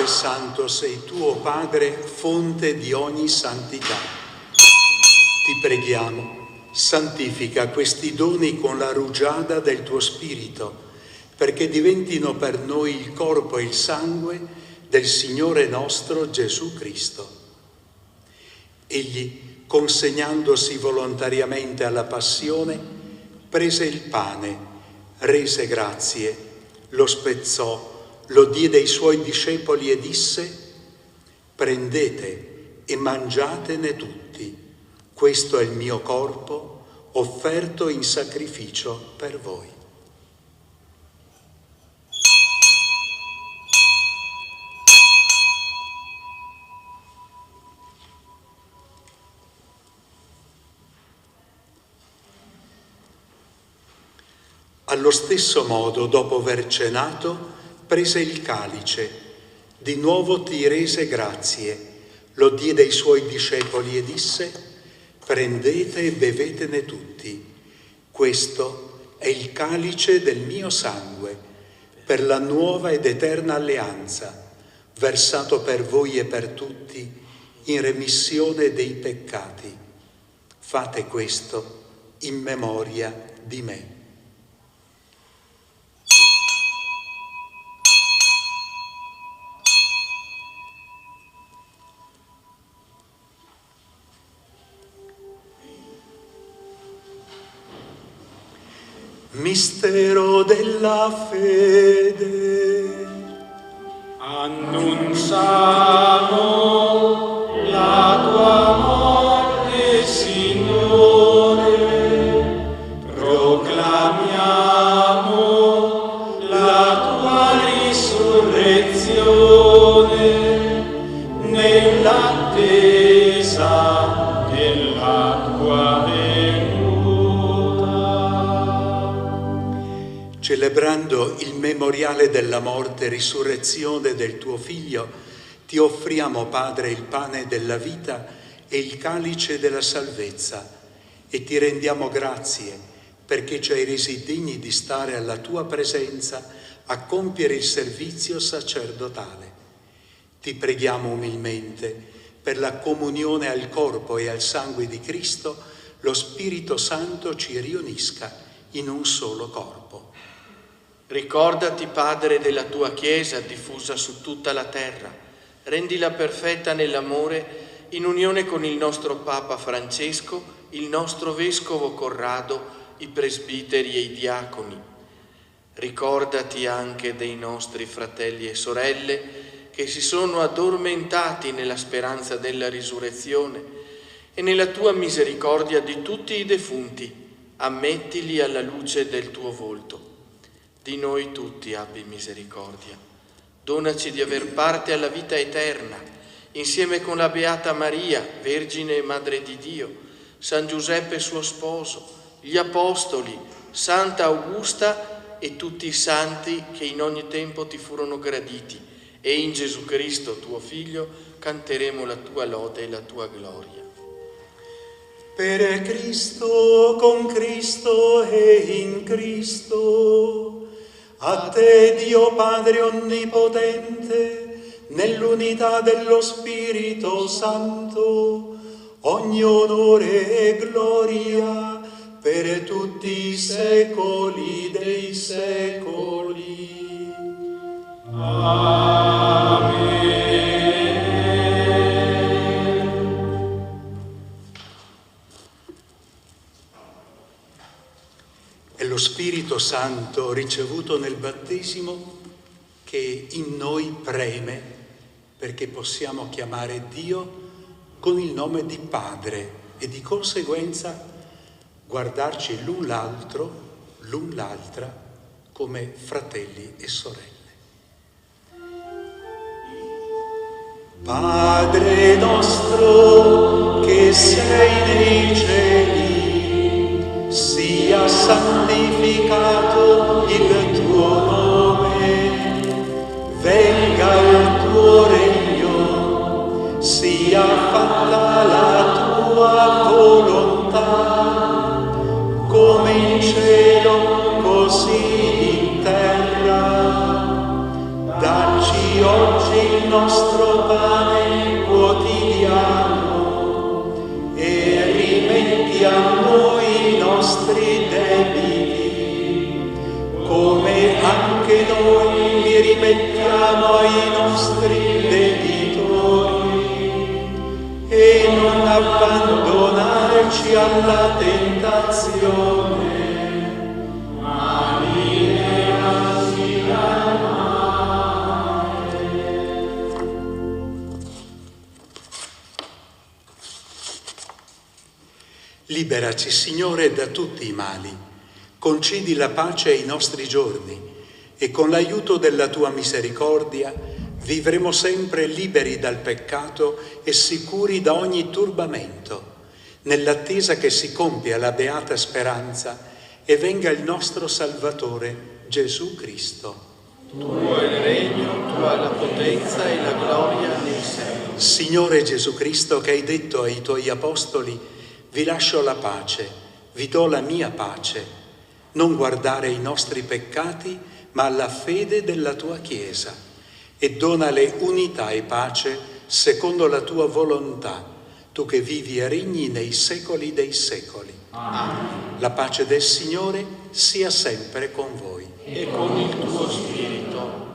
Padre Santo, sei tu, o Padre, fonte di ogni santità. Ti preghiamo, santifica questi doni con la rugiada del tuo Spirito, perché diventino per noi il corpo e il sangue del Signore nostro Gesù Cristo. Egli, consegnandosi volontariamente alla passione, prese il pane, rese grazie, lo spezzò, lo diede ai suoi discepoli e disse: prendete e mangiatene tutti, questo è il mio corpo offerto in sacrificio per voi. Allo stesso modo, dopo aver cenato, prese il calice, di nuovo ti rese grazie, lo diede ai suoi discepoli e disse: prendete e bevetene tutti, questo è il calice del mio sangue, per la nuova ed eterna alleanza, versato per voi e per tutti in remissione dei peccati. Fate questo in memoria di me. Mistero della fede. Annunciamo la tua morte, Signore, proclamiamo la tua risurrezione nell'attesa della tua venuta. Celebrando il memoriale della morte e risurrezione del tuo Figlio, ti offriamo, Padre, il pane della vita e il calice della salvezza, e ti rendiamo grazie perché ci hai resi degni di stare alla tua presenza a compiere il servizio sacerdotale. Ti preghiamo umilmente per la comunione al corpo e al sangue di Cristo, lo Spirito Santo ci riunisca in un solo corpo. Ricordati, Padre, della tua Chiesa diffusa su tutta la terra. Rendila perfetta nell'amore, in unione con il nostro Papa Francesco, il nostro Vescovo Corrado, i presbiteri e i diaconi. Ricordati anche dei nostri fratelli e sorelle che si sono addormentati nella speranza della risurrezione, e nella tua misericordia di tutti i defunti ammettili alla luce del tuo volto. Di noi tutti abbi misericordia. Donaci di aver parte alla vita eterna, insieme con la Beata Maria, Vergine e Madre di Dio, San Giuseppe suo sposo, gli Apostoli, Santa Augusta e tutti i santi che in ogni tempo ti furono graditi, e in Gesù Cristo, tuo Figlio, canteremo la tua lode e la tua gloria. Per Cristo, con Cristo e in Cristo, a te, Dio Padre Onnipotente, nell'unità dello Spirito Santo, ogni onore e gloria per tutti i secoli dei secoli. Amen. È lo Spirito Santo ricevuto nel battesimo che in noi preme perché possiamo chiamare Dio con il nome di Padre e di conseguenza guardarci l'un l'altra come fratelli e sorelle. Padre nostro che sei nei cieli, sia santificato il tuo nome, venga il tuo regno, sia fatta la tua volontà, come in cielo così in terra. Dacci oggi il pane quotidiano e rimetti a noi i nostri debiti, come anche noi li rimettiamo ai nostri debitori, e non abbandonarci alla tentazione, ma liberarci dal male. Liberaci, Signore, da tutti i mali, concedi la pace ai nostri giorni e con l'aiuto della Tua misericordia vivremo sempre liberi dal peccato e sicuri da ogni turbamento, nell'attesa che si compia la beata speranza e venga il nostro Salvatore Gesù Cristo. Tuo è il regno, tua è la potenza e la gloria nei secoli. Signore Gesù Cristo, che hai detto ai Tuoi Apostoli: vi lascio la pace, vi do la mia pace, non guardare i nostri peccati, ma alla fede della Tua Chiesa, e donale unità e pace secondo la Tua volontà, Tu che vivi e regni nei secoli dei secoli. Amen. La pace del Signore sia sempre con voi. E con il tuo spirito.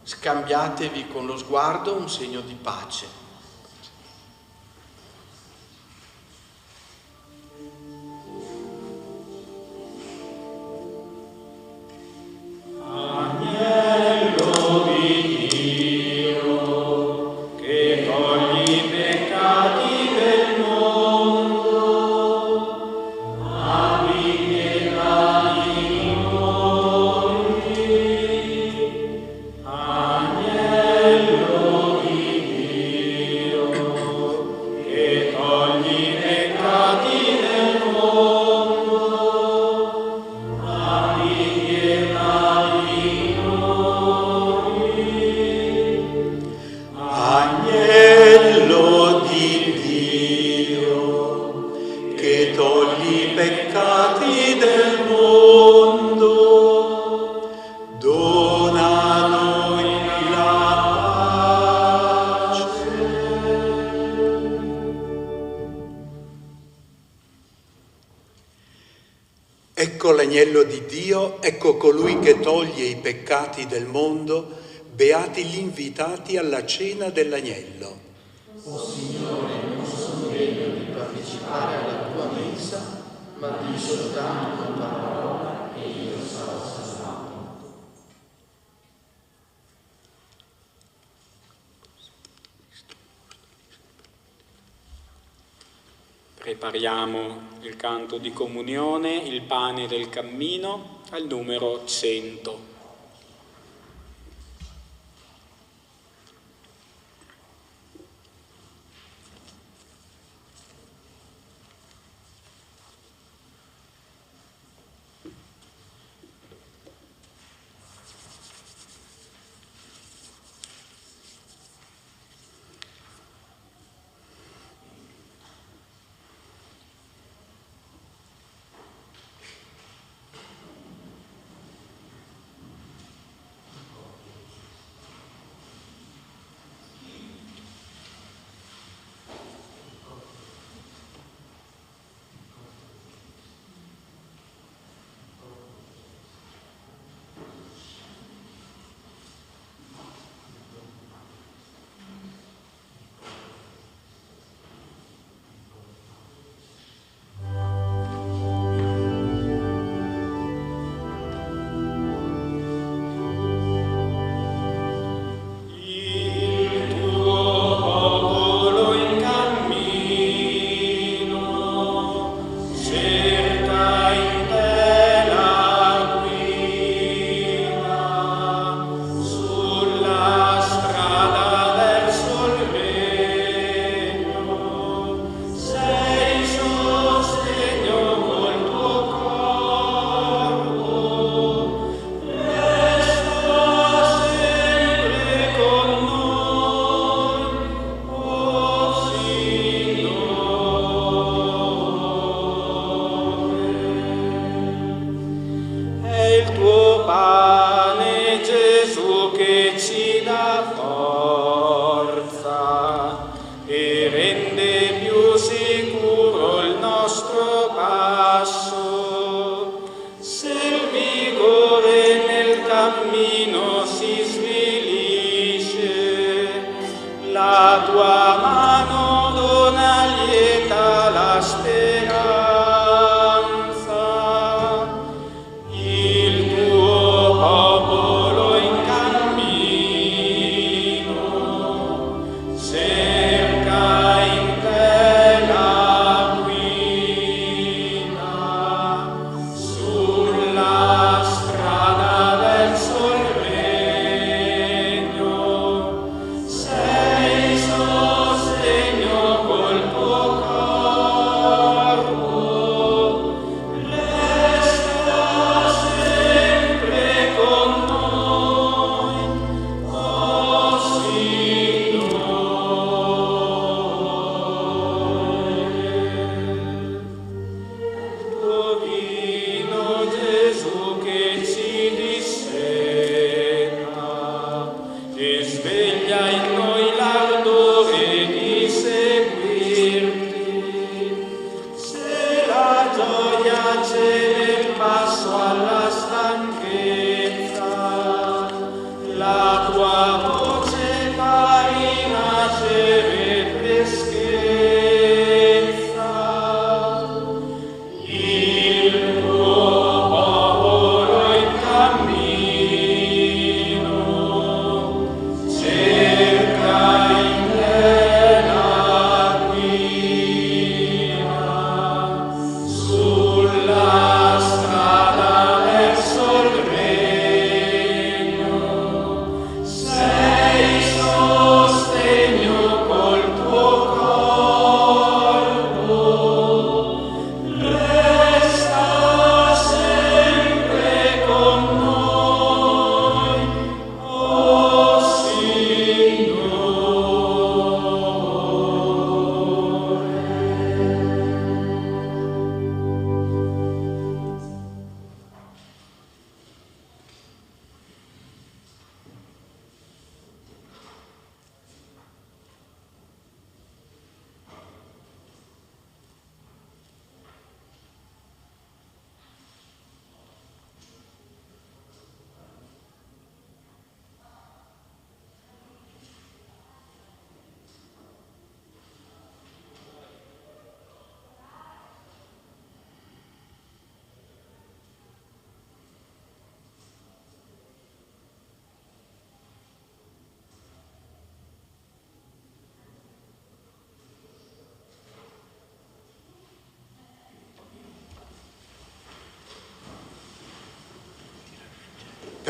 Scambiatevi con lo sguardo un segno di pace. Ecco l'agnello di Dio, ecco colui che toglie i peccati del mondo, beati gli invitati alla cena dell'agnello. O Signore, non sono degno di partecipare alla tua mensa, ma di soltanto una parola e io sarò salvato. Prepariamo il canto di comunione, il pane del cammino, al numero 100.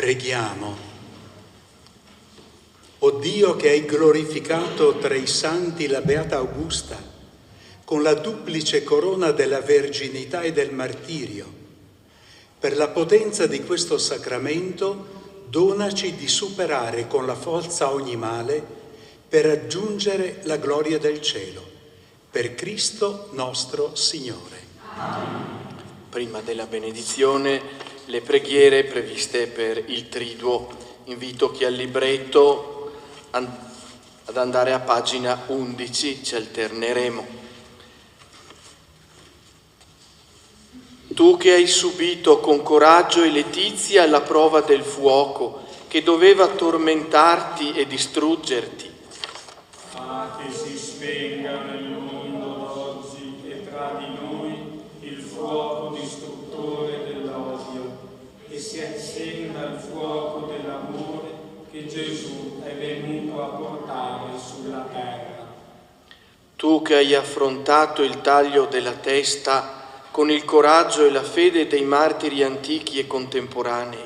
Preghiamo. O Dio, che hai glorificato tra i santi la Beata Augusta con la duplice corona della verginità e del martirio, per la potenza di questo sacramento donaci di superare con la forza ogni male per raggiungere la gloria del cielo. Per Cristo nostro Signore. Prima della benedizione, le preghiere previste per il Triduo. Invito chi ha il libretto ad andare a pagina 11, ci alterneremo. Tu che hai subito con coraggio e letizia la prova del fuoco che doveva tormentarti e distruggerti. Che si spenga nel mondo d'oggi e tra di noi il fuoco distruttore dell'odio e si accenda il fuoco dell'amore che Gesù è venuto a portare sulla terra. Tu che hai affrontato il taglio della testa con il coraggio e la fede dei martiri antichi e contemporanei.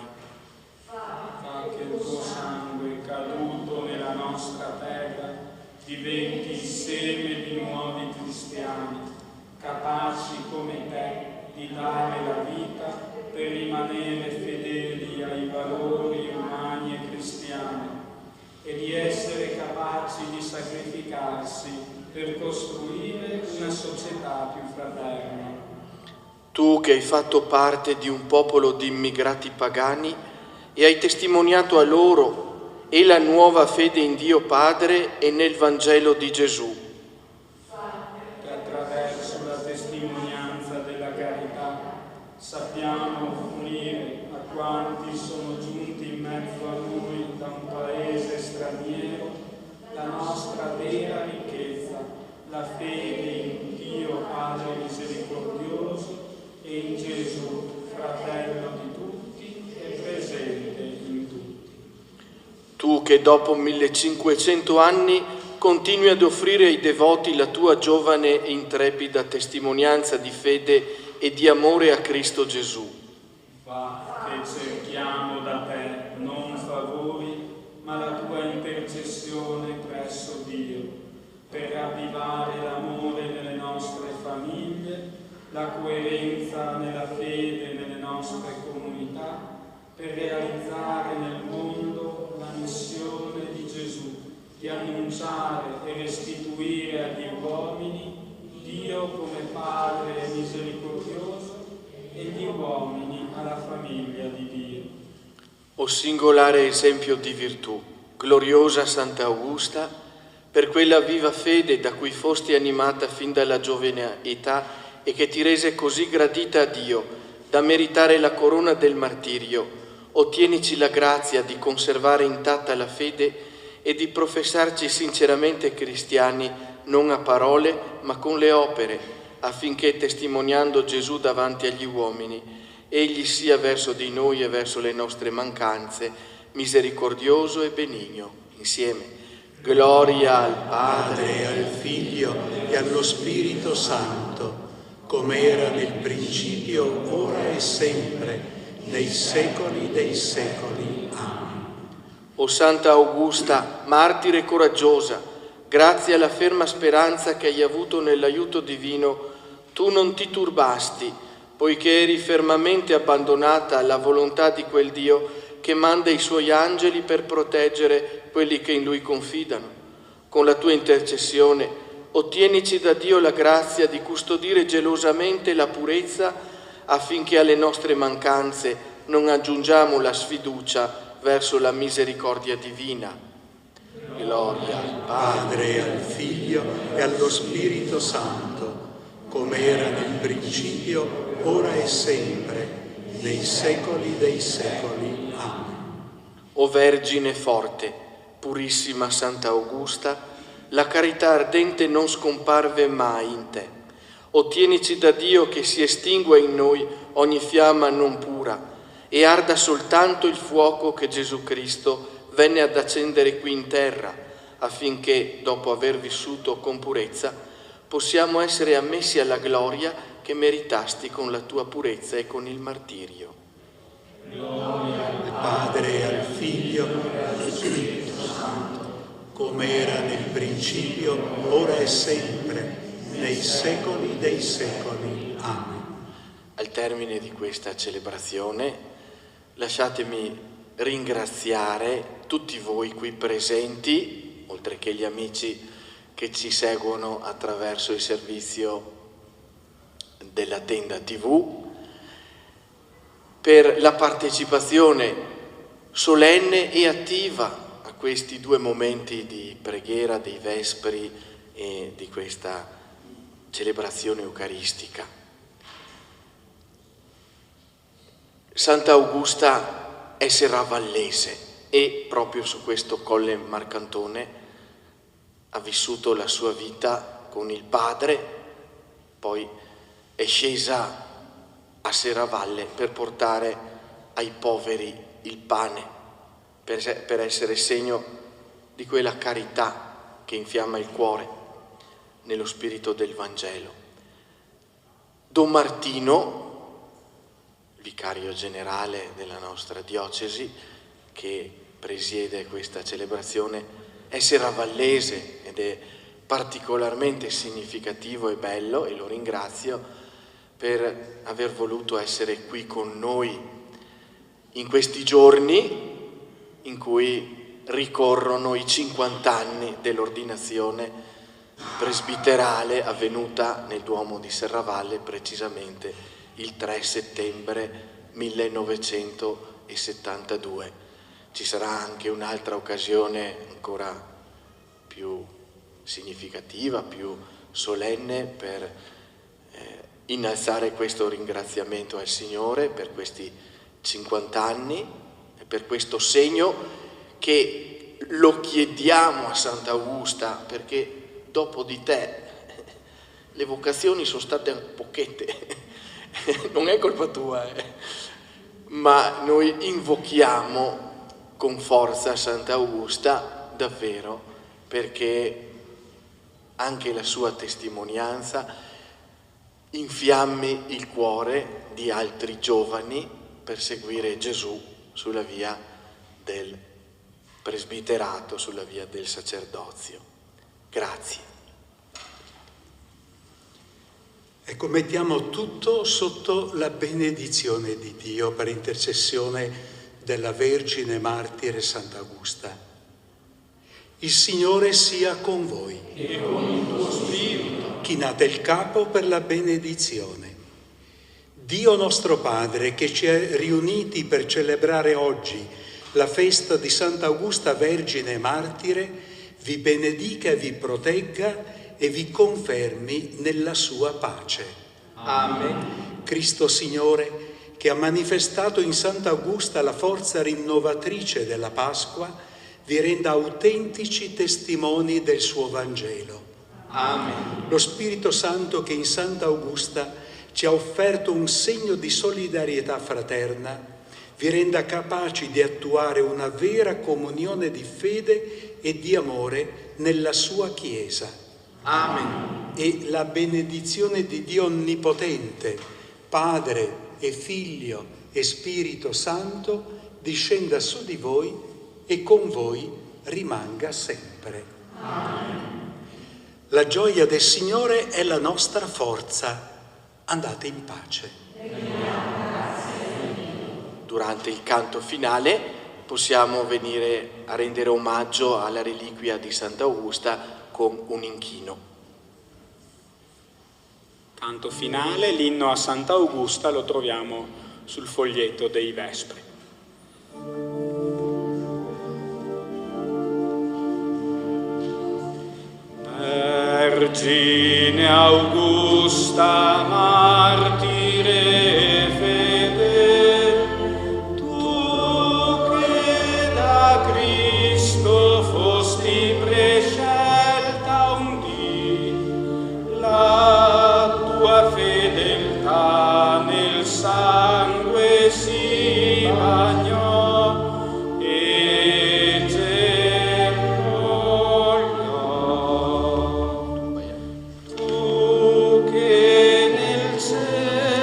Fa che il tuo sangue caduto nella nostra terra diventi il seme di nuovi cristiani, capaci come te di dare la vita per rimanere fedeli ai valori umani e cristiani e di essere capaci di sacrificarsi per costruire una società più fraterna. Tu che hai fatto parte di un popolo di immigrati pagani e hai testimoniato a loro e la nuova fede in Dio Padre e nel Vangelo di Gesù. Che attraverso la testimonianza della carità sappiamo offrire a quanti sono giunti in mezzo a noi da un paese straniero la nostra vera ricchezza, la fede in Dio Padre misericordioso e in Gesù, fratello di tutti e presente in tutti. Tu che dopo 1500 anni continui ad offrire ai devoti la tua giovane e intrepida testimonianza di fede e di amore a Cristo Gesù. Fa che cerchiamo da te non favori, ma la tua intercessione presso Dio, per ravvivare l'amore nelle nostre famiglie, la coerenza nella fede nelle nostre comunità, per realizzare nel mondo la missione di Gesù, di annunciare e restituire agli uomini Dio come Padre misericordioso e gli uomini alla famiglia di Dio. O singolare esempio di virtù, gloriosa Santa Augusta, per quella viva fede da cui fosti animata fin dalla giovane età e che ti rese così gradita a Dio da meritare la corona del martirio, ottienici la grazia di conservare intatta la fede e di professarci sinceramente cristiani non a parole ma con le opere, affinché testimoniando Gesù davanti agli uomini, egli sia verso di noi e verso le nostre mancanze misericordioso e benigno. Insieme. Gloria al Padre, e al Figlio e allo Spirito Santo, come era nel principio, ora e sempre, nei secoli dei secoli. Amen. O Santa Augusta, martire coraggiosa, grazie alla ferma speranza che hai avuto nell'aiuto divino, tu non ti turbasti, poiché eri fermamente abbandonata alla volontà di quel Dio che manda i suoi angeli per proteggere quelli che in Lui confidano. Con la tua intercessione ottienici da Dio la grazia di custodire gelosamente la purezza affinché alle nostre mancanze non aggiungiamo la sfiducia verso la misericordia divina. Gloria al Padre, e al Figlio e allo Spirito Santo, come era nel principio, ora e sempre, nei secoli dei secoli. Amen. O Vergine forte, purissima Santa Augusta, la carità ardente non scomparve mai in te. Ottienici da Dio che si estingua in noi ogni fiamma non pura e arda soltanto il fuoco che Gesù Cristo venne ad accendere qui in terra, affinché, dopo aver vissuto con purezza, possiamo essere ammessi alla gloria che meritasti con la tua purezza e con il martirio. al Padre e al Figlio, come era nel principio, ora e sempre, nei secoli dei secoli. Amen. Al termine di questa celebrazione, lasciatemi ringraziare tutti voi qui presenti, oltre che gli amici che ci seguono attraverso il servizio della Tenda TV, per la partecipazione solenne e attiva a questi 2 momenti di preghiera dei Vespri e di questa celebrazione eucaristica. Santa Augusta è serravallese e proprio su questo Colle Marcantone ha vissuto la sua vita con il padre, poi è scesa a Serravalle per portare ai poveri il pane, per essere segno di quella carità che infiamma il cuore nello spirito del Vangelo. Don Martino, vicario generale della nostra diocesi, che presiede questa celebrazione, è serravallese ed è particolarmente significativo e bello, e lo ringrazio per aver voluto essere qui con noi in questi giorni in cui ricorrono i 50 anni dell'ordinazione presbiterale avvenuta nel Duomo di Serravalle, precisamente il 3 settembre 1972. Ci sarà anche un'altra occasione ancora più significativa, più solenne, per innalzare questo ringraziamento al Signore per questi 50 anni e per questo segno che lo chiediamo a Santa Augusta, perché dopo di te le vocazioni sono state pochette. Non è colpa tua, ma noi invochiamo con forza Santa Augusta davvero, perché anche la sua testimonianza infiammi il cuore di altri giovani per seguire Gesù sulla via del presbiterato, sulla via del sacerdozio. Grazie. Ecco, mettiamo tutto sotto la benedizione di Dio per intercessione della Vergine Martire Sant'Augusta. Il Signore sia con voi. E con il tuo spirito. Chinate il capo per la benedizione. Dio nostro Padre, che ci ha riuniti per celebrare oggi la festa di Sant'Augusta Vergine Martire, vi benedica e vi protegga e vi confermi nella sua pace. Amen. Cristo Signore, che ha manifestato in Sant'Augusta la forza rinnovatrice della Pasqua, vi renda autentici testimoni del suo Vangelo. Amen. Lo Spirito Santo, che in Sant'Augusta ci ha offerto un segno di solidarietà fraterna, vi renda capaci di attuare una vera comunione di fede e di amore nella sua Chiesa. Amen. E la benedizione di Dio Onnipotente, Padre e Figlio e Spirito Santo, discenda su di voi e con voi rimanga sempre. Amen. La gioia del Signore è la nostra forza. Andate in pace. Durante il canto finale possiamo venire a rendere omaggio alla reliquia di Sant'Augusta con un inchino. Canto finale, l'inno a Sant'Augusta, lo troviamo sul foglietto dei Vespri. Vergine Augusta, martire e fede, tu che da Cristo fosti prescelta un dì, la tua fedeltà nel sangue si bagnò e germogliò. Tu che nel cielo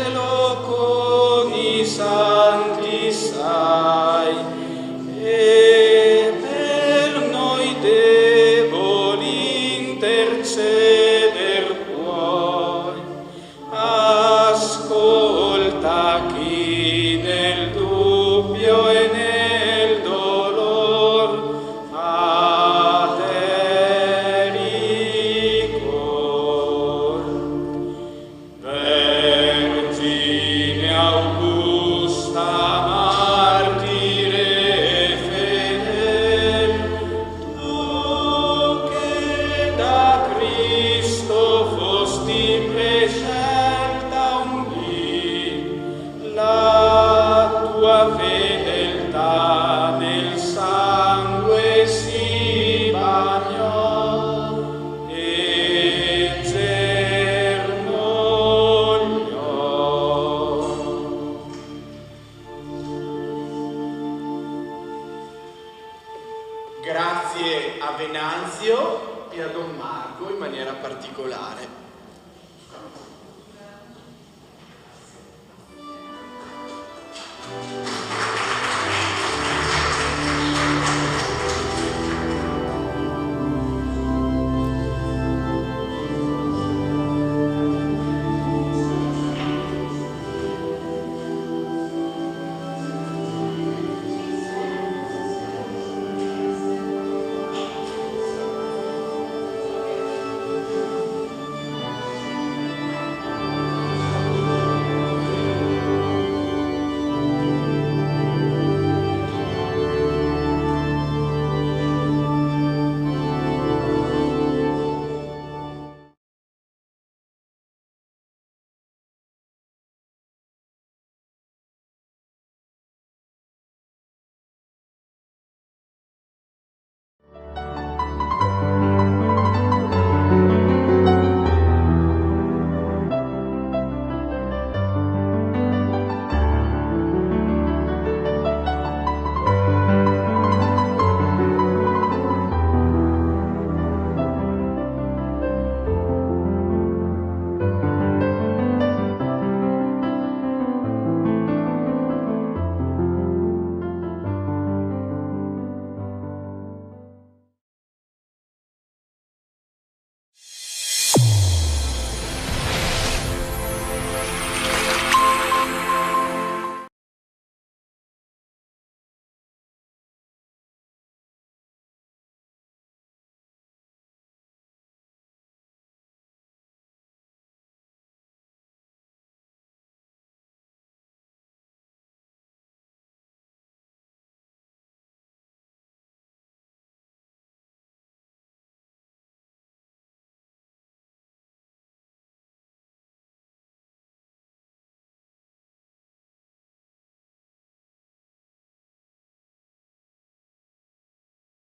particolare,